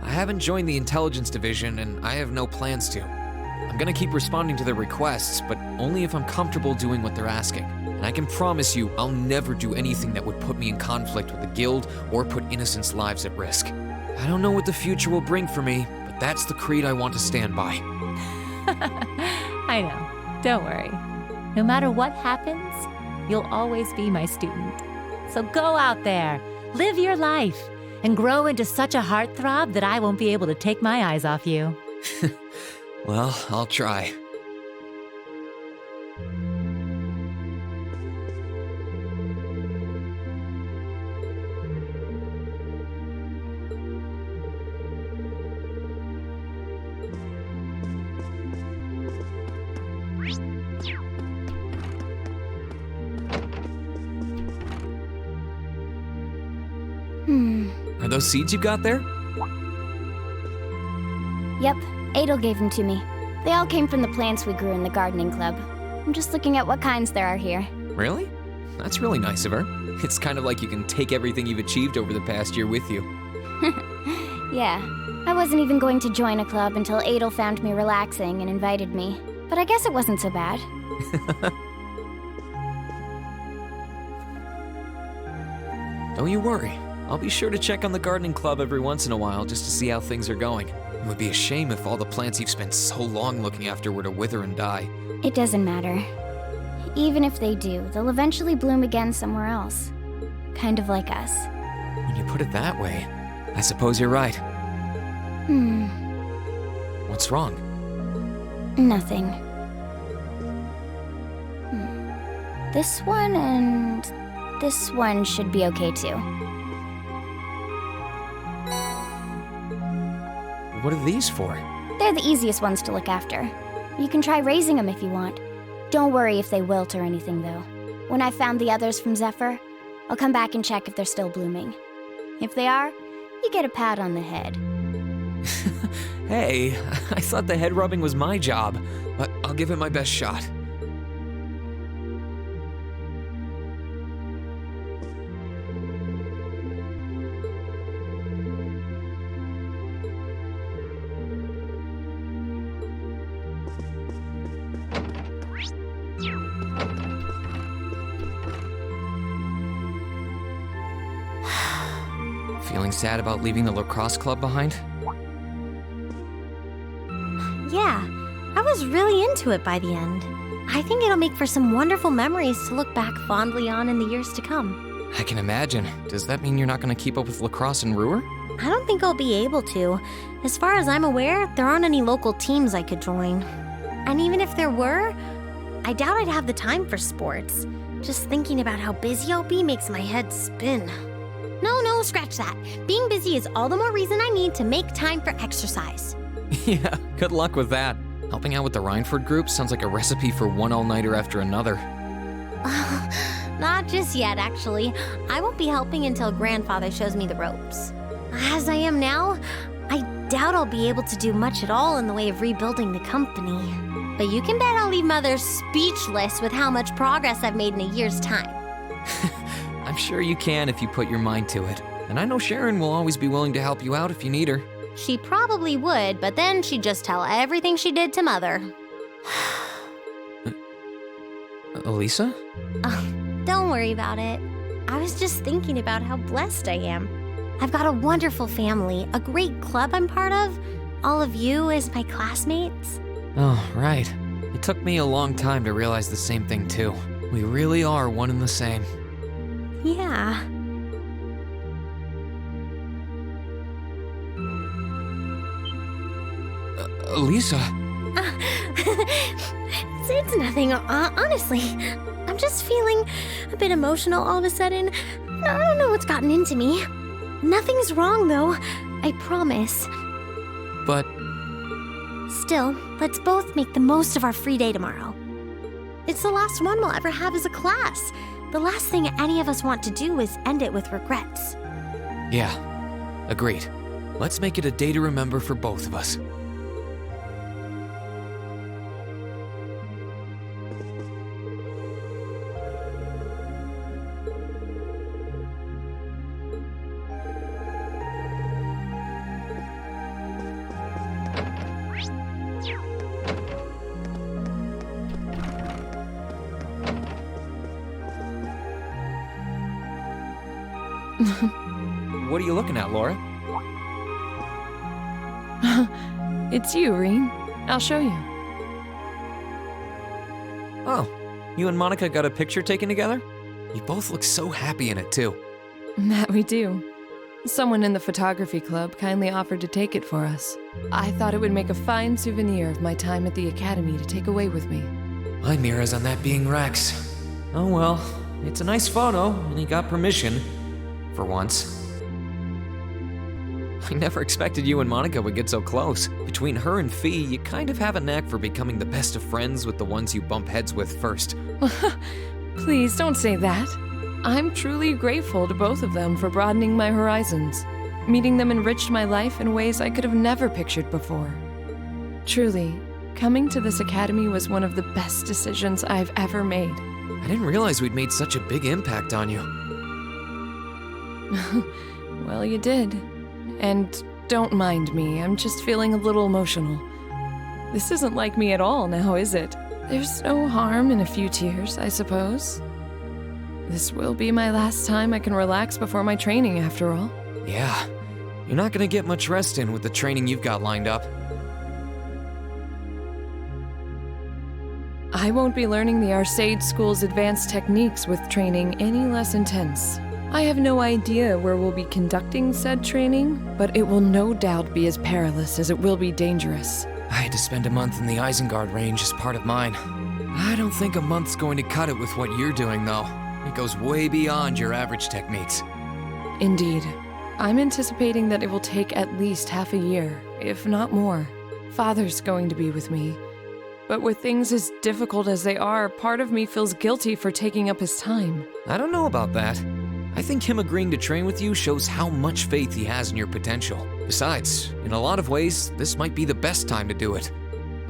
I haven't joined the intelligence division, and I have no plans to. I'm gonna keep responding to their requests, but only if I'm comfortable doing what they're asking. And I can promise you, I'll never do anything that would put me in conflict with the guild or put innocents' lives at risk. I don't know what the future will bring for me, but that's the creed I want to stand by. I know. Don't worry. No matter what happens, you'll always be my student. So go out there, live your life, and grow into such a heartthrob that I won't be able to take my eyes off you. Well, I'll try. Are those seeds you got there? Yep, Adel gave them to me. They all came from the plants we grew in the gardening club. I'm just looking at what kinds there are here. Really? That's really nice of her. It's kind of like you can take everything you've achieved over the past year with you. Yeah, I wasn't even going to join a club until Adel found me relaxing and invited me. But I guess it wasn't so bad. Don't you worry. I'll be sure to check on the gardening club every once in a while just to see how things are going. It would be a shame if all the plants you've spent so long looking after were to wither and die. It doesn't matter. Even if they do, they'll eventually bloom again somewhere else. Kind of like us. When you put it that way, I suppose you're right. What's wrong? Nothing. This one and this one should be okay too. What are these for? They're the easiest ones to look after. You can try raising them if you want. Don't worry if they wilt or anything, though. When I've found the others from Zephyr, I'll come back and check if they're still blooming. If they are, you get a pat on the head. Hey, I thought the head rubbing was my job, but I'll give it my best shot. Feeling sad about leaving the lacrosse club behind? Yeah, I was really into it by the end. I think it'll make for some wonderful memories to look back fondly on in the years to come. I can imagine. Does that mean you're not going to keep up with lacrosse and Ruhr? I don't think I'll be able to. As far as I'm aware, there aren't any local teams I could join. And even if there were, I doubt I'd have the time for sports. Just thinking about how busy I'll be makes my head spin. No, scratch that. Being busy is all the more reason I need to make time for exercise. Yeah, good luck with that. Helping out with the Rhineford group sounds like a recipe for one all-nighter after another. Not just yet, actually. I won't be helping until Grandfather shows me the ropes. As I am now, I doubt I'll be able to do much at all in the way of rebuilding the company. But you can bet I'll leave Mother speechless with how much progress I've made in a year's time. I'm sure you can if you put your mind to it. And I know Sharon will always be willing to help you out if you need her. She probably would, but then she'd just tell everything she did to Mother. Elisa? Don't worry about it. I was just thinking about how blessed I am. I've got a wonderful family, a great club I'm part of, all of you as my classmates. Oh, right. It took me a long time to realize the same thing, too. We really are one and the same. Yeah. Elisa? It's nothing, honestly. I'm just feeling a bit emotional all of a sudden. I don't know what's gotten into me. Nothing's wrong, though. I promise. But... Still, let's both make the most of our free day tomorrow. It's the last one we'll ever have as a class. The last thing any of us want to do is end it with regrets. Yeah, agreed. Let's make it a day to remember for both of us. What are you looking at, Laura? It's you, Rean. I'll show you. Oh, you and Monica got a picture taken together? You both look so happy in it, too. That we do. Someone in the photography club kindly offered to take it for us. I thought it would make a fine souvenir of my time at the academy to take away with me. My mirror's on that being Rex. Oh well, it's a nice photo, and he got permission. For once. I never expected you and Monica would get so close. Between her and Fee, you kind of have a knack for becoming the best of friends with the ones you bump heads with first. Please don't say that. I'm truly grateful to both of them for broadening my horizons. Meeting them enriched my life in ways I could have never pictured before. Truly, coming to this academy was one of the best decisions I've ever made. I didn't realize we'd made such a big impact on you. Well, you did. And don't mind me, I'm just feeling a little emotional. This isn't like me at all now, is it? There's no harm in a few tears, I suppose. This will be my last time I can relax before my training, after all. Yeah, you're not gonna get much rest in with the training you've got lined up. I won't be learning the Arcade School's advanced techniques with training any less intense. I have no idea where we'll be conducting said training, but it will no doubt be as perilous as it will be dangerous. I had to spend a month in the Isengard range as part of mine. I don't think a month's going to cut it with what you're doing, though. It goes way beyond your average techniques. Indeed. I'm anticipating that it will take at least half a year, if not more. Father's going to be with me. But with things as difficult as they are, part of me feels guilty for taking up his time. I don't know about that. I think him agreeing to train with you shows how much faith he has in your potential. Besides, in a lot of ways, this might be the best time to do it.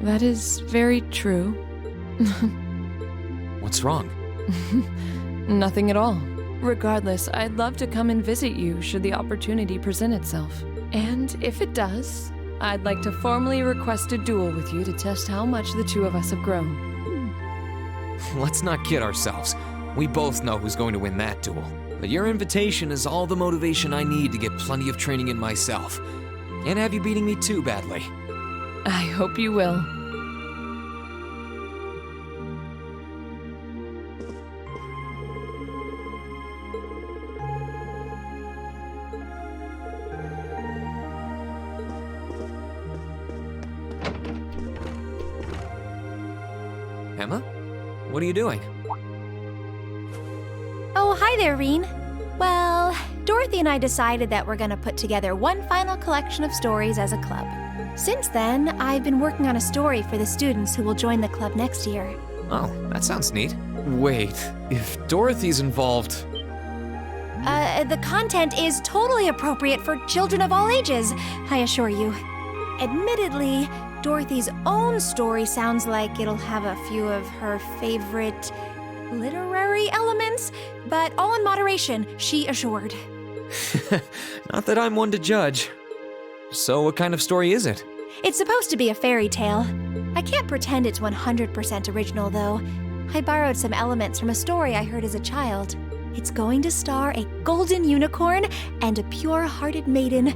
That is very true. What's wrong? Nothing at all. Regardless, I'd love to come and visit you should the opportunity present itself. And if it does, I'd like to formally request a duel with you to test how much the two of us have grown. Let's not kid ourselves. We both know who's going to win that duel. But your invitation is all the motivation I need to get plenty of training in myself. Can't have you beating me too badly. I hope you will. Emma? What are you doing? Oh, hi there, Rean. Well, Dorothy and I decided that we're gonna put together one final collection of stories as a club. Since then, I've been working on a story for the students who will join the club next year. Oh, that sounds neat. Wait, if Dorothy's involved... The content is totally appropriate for children of all ages, I assure you. Admittedly, Dorothy's own story sounds like it'll have a few of her favorite literary elements, but all in moderation, she assured. Not that I'm one to judge. So what kind of story is it? It's supposed to be a fairy tale. I can't pretend it's 100% original, though. I borrowed some elements from a story I heard as a child. It's going to star a golden unicorn and a pure-hearted maiden.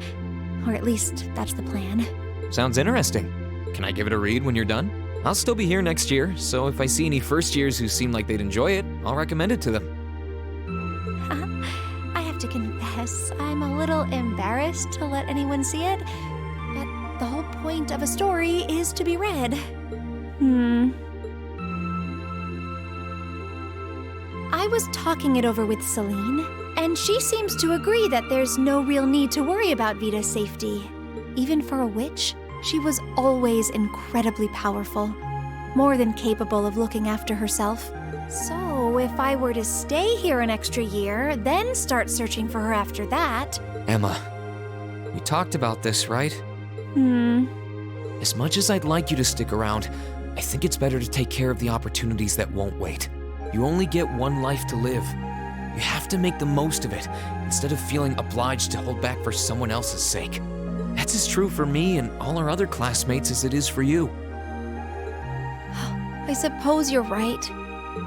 Or at least, that's the plan. Sounds interesting. Can I give it a read when you're done? I'll still be here next year, so if I see any first years who seem like they'd enjoy it, I'll recommend it to them. I have to confess, I'm a little embarrassed to let anyone see it, but the whole point of a story is to be read. I was talking it over with Celine, and she seems to agree that there's no real need to worry about Vita's safety. Even for a witch, she was always incredibly powerful, more than capable of looking after herself. So, if I were to stay here an extra year, then start searching for her after that... Emma, we talked about this, right? As much as I'd like you to stick around, I think it's better to take care of the opportunities that won't wait. You only get one life to live. You have to make the most of it, instead of feeling obliged to hold back for someone else's sake. That's as true for me and all our other classmates as it is for you. I suppose you're right.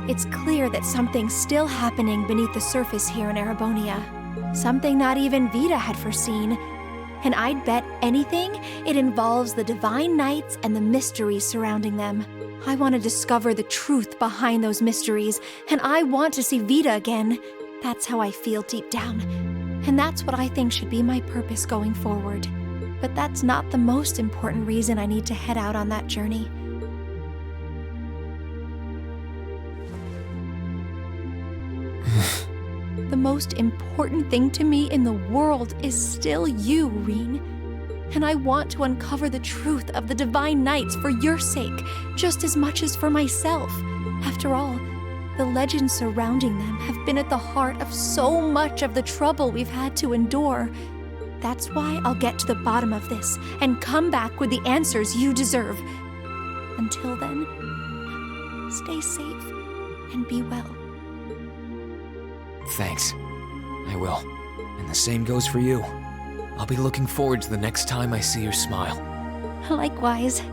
It's clear that something's still happening beneath the surface here in Erebonia. Something not even Vita had foreseen. And I'd bet anything it involves the Divine Knights and the mysteries surrounding them. I want to discover the truth behind those mysteries, and I want to see Vita again. That's how I feel deep down. And that's what I think should be my purpose going forward. But that's not the most important reason I need to head out on that journey. The most important thing to me in the world is still you, Rean. And I want to uncover the truth of the Divine Knights for your sake, just as much as for myself. After all, the legends surrounding them have been at the heart of so much of the trouble we've had to endure. That's why I'll get to the bottom of this and come back with the answers you deserve. Until then, stay safe and be well. Thanks. I will. And the same goes for you. I'll be looking forward to the next time I see your smile. Likewise.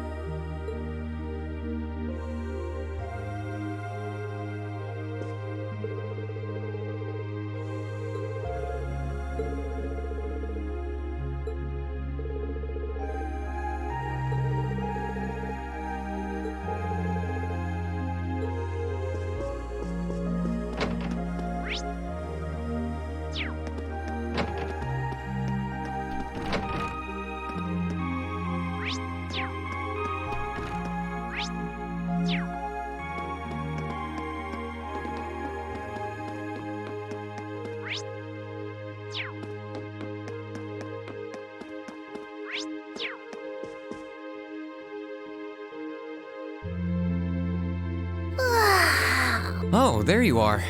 Oh, there you are.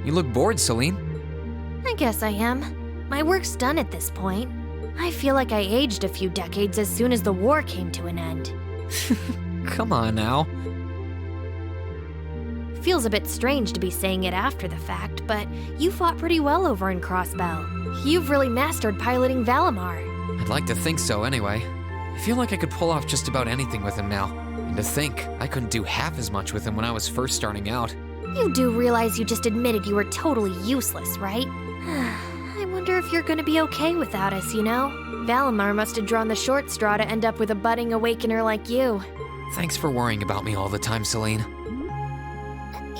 You look bored, Celine. I guess I am. My work's done at this point. I feel like I aged a few decades as soon as the war came to an end. Come on now. Feels a bit strange to be saying it after the fact, but you fought pretty well over in Crossbell. You've really mastered piloting Valimar. I'd like to think so anyway. I feel like I could pull off just about anything with him now. And to think, I couldn't do half as much with him when I was first starting out. You do realize you just admitted you were totally useless, right? I wonder if you're gonna be okay without us, you know? Valimar must have drawn the short straw to end up with a budding awakener like you. Thanks for worrying about me all the time, Celine.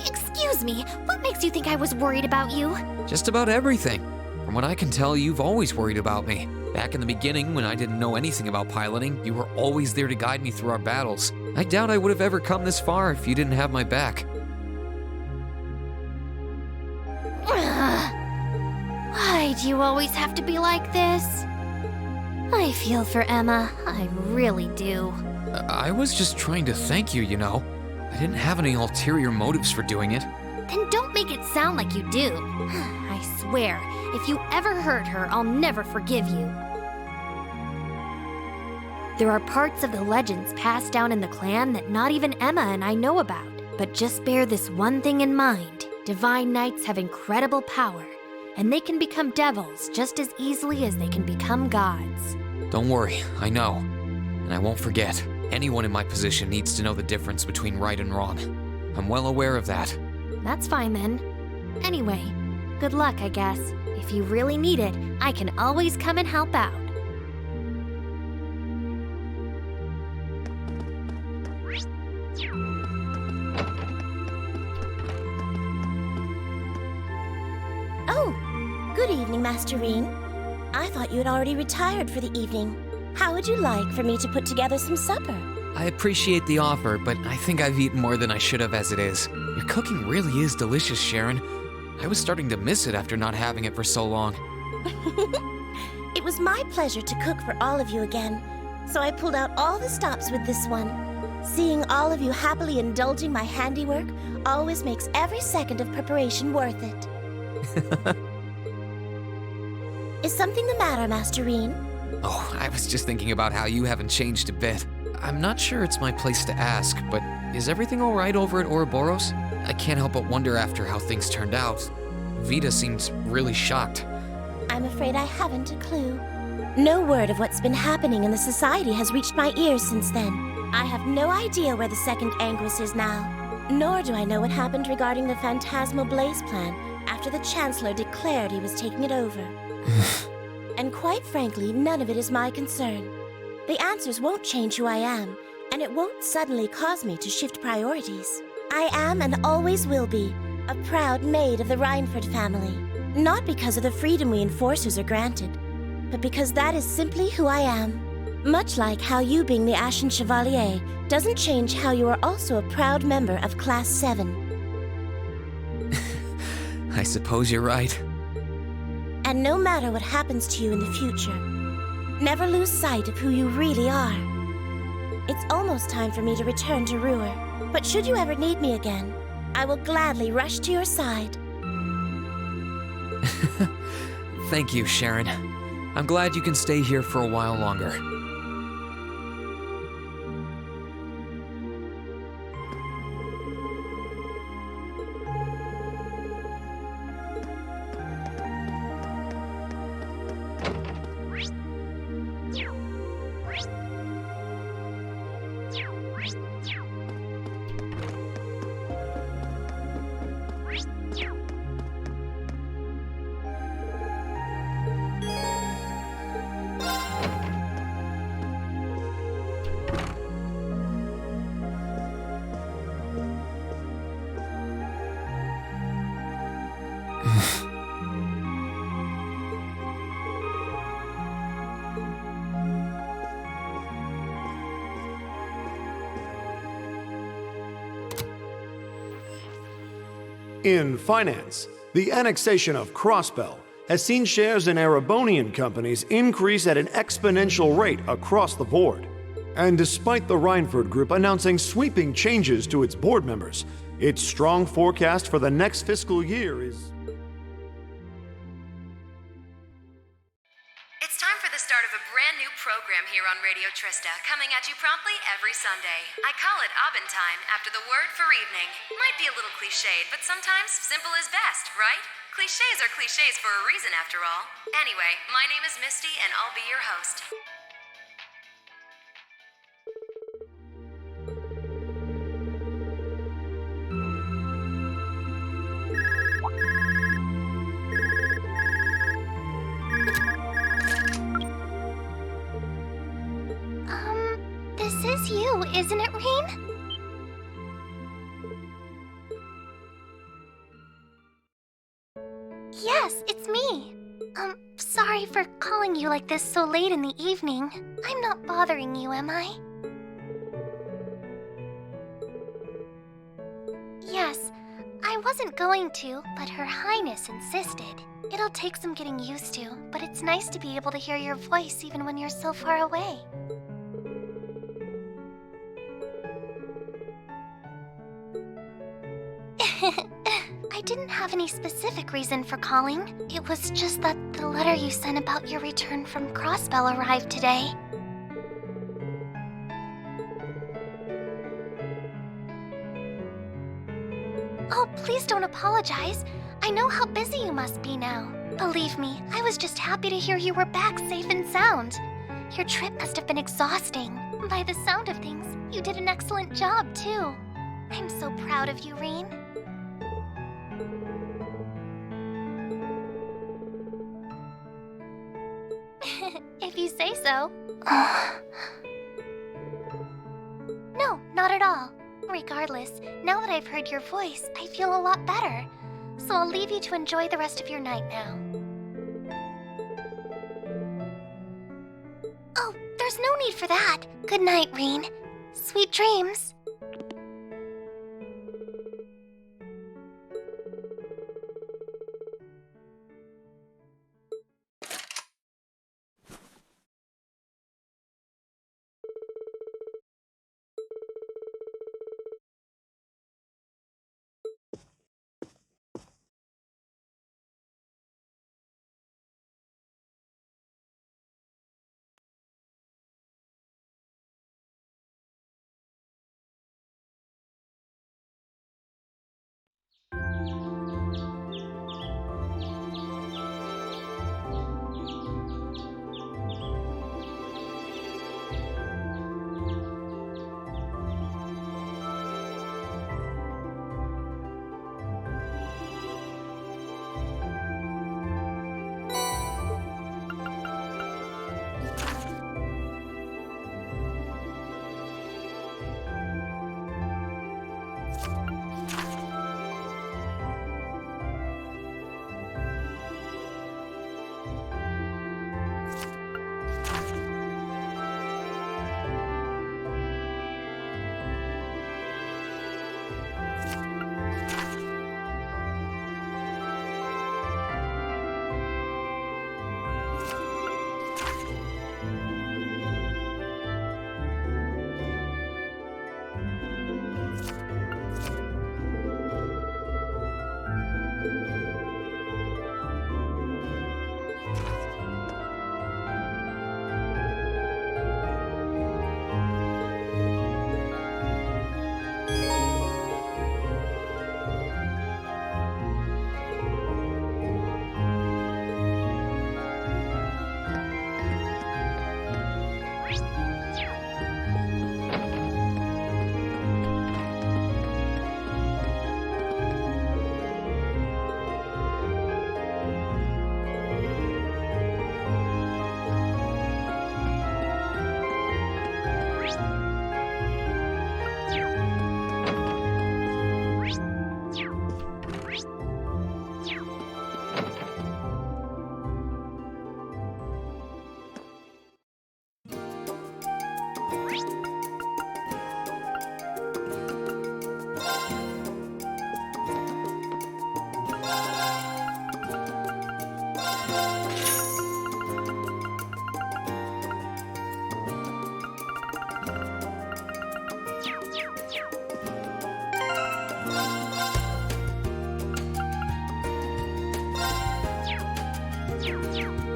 Excuse me, what makes you think I was worried about you? Just about everything. From what I can tell, you've always worried about me. Back in the beginning, when I didn't know anything about piloting, you were always there to guide me through our battles. I doubt I would have ever come this far if you didn't have my back. Why do you always have to be like this? I feel for Emma, I really do. I was just trying to thank you, you know. I didn't have any ulterior motives for doing it. Then don't make it sound like you do. I swear, if you ever hurt her, I'll never forgive you. There are parts of the legends passed down in the clan that not even Emma and I know about. But just bear this one thing in mind. Divine Knights have incredible power, and they can become devils just as easily as they can become gods. Don't worry, I know. And I won't forget. Anyone in my position needs to know the difference between right and wrong. I'm well aware of that. That's fine then. Anyway, good luck, I guess. If you really need it, I can always come and help out. Oh, good evening, Master Rean. I thought you had already retired for the evening. How would you like for me to put together some supper? I appreciate the offer, but I think I've eaten more than I should have as it is. Your cooking really is delicious, Sharon. I was starting to miss it after not having it for so long. It was my pleasure to cook for all of you again, so I pulled out all the stops with this one. Seeing all of you happily indulging my handiwork always makes every second of preparation worth it. Is something the matter, Master Rean? Oh, I was just thinking about how you haven't changed a bit. I'm not sure it's my place to ask, but is everything all right over at Ouroboros? I can't help but wonder after how things turned out. Vita seemed really shocked. I'm afraid I haven't a clue. No word of what's been happening in the society has reached my ears since then. I have no idea where the second Anguis is now. Nor do I know what happened regarding the Phantasmal Blaze plan after the Chancellor declared he was taking it over. And quite frankly, none of it is my concern. The answers won't change who I am, and it won't suddenly cause me to shift priorities. I am and always will be a proud maid of the Reinford family. Not because of the freedom we enforcers are granted, but because that is simply who I am. Much like how you being the Ashen Chevalier doesn't change how you are also a proud member of Class 7. I suppose you're right. And no matter what happens to you in the future, never lose sight of who you really are. It's almost time for me to return to Ruhr, but should you ever need me again, I will gladly rush to your side. Thank you, Sharon. I'm glad you can stay here for a while longer. In finance, the annexation of Crossbell has seen shares in Erebonian companies increase at an exponential rate across the board. And despite the Reinford Group announcing sweeping changes to its board members, Its strong forecast for the next fiscal year is... It's time for the start of a brand new program here on Radio Trista, coming at you promptly every Sunday. I call it Aubin Time, after the word for evening. Might be a little cliched, but sometimes simple is best, right? Clichés are clichés for a reason, after all. Anyway, my name is Misty, and I'll be your host. This is you, isn't it, Rean? Yes, it's me. Sorry for calling you like this so late in the evening. I'm not bothering you, am I? Yes, I wasn't going to, but Her Highness insisted. It'll take some getting used to, but it's nice to be able to hear your voice even when you're so far away. I didn't have any specific reason for calling. It was just that the letter you sent about your return from Crossbell arrived today. Oh, please don't apologize. I know how busy you must be now. Believe me, I was just happy to hear you were back safe and sound. Your trip must have been exhausting. By the sound of things, you did an excellent job, too. I'm so proud of you, Rean. If you say so. No, not at all. Regardless, now that I've heard your voice, I feel a lot better. So I'll leave you to enjoy the rest of your night now. Oh, there's no need for that. Good night, Rean. Sweet dreams. you.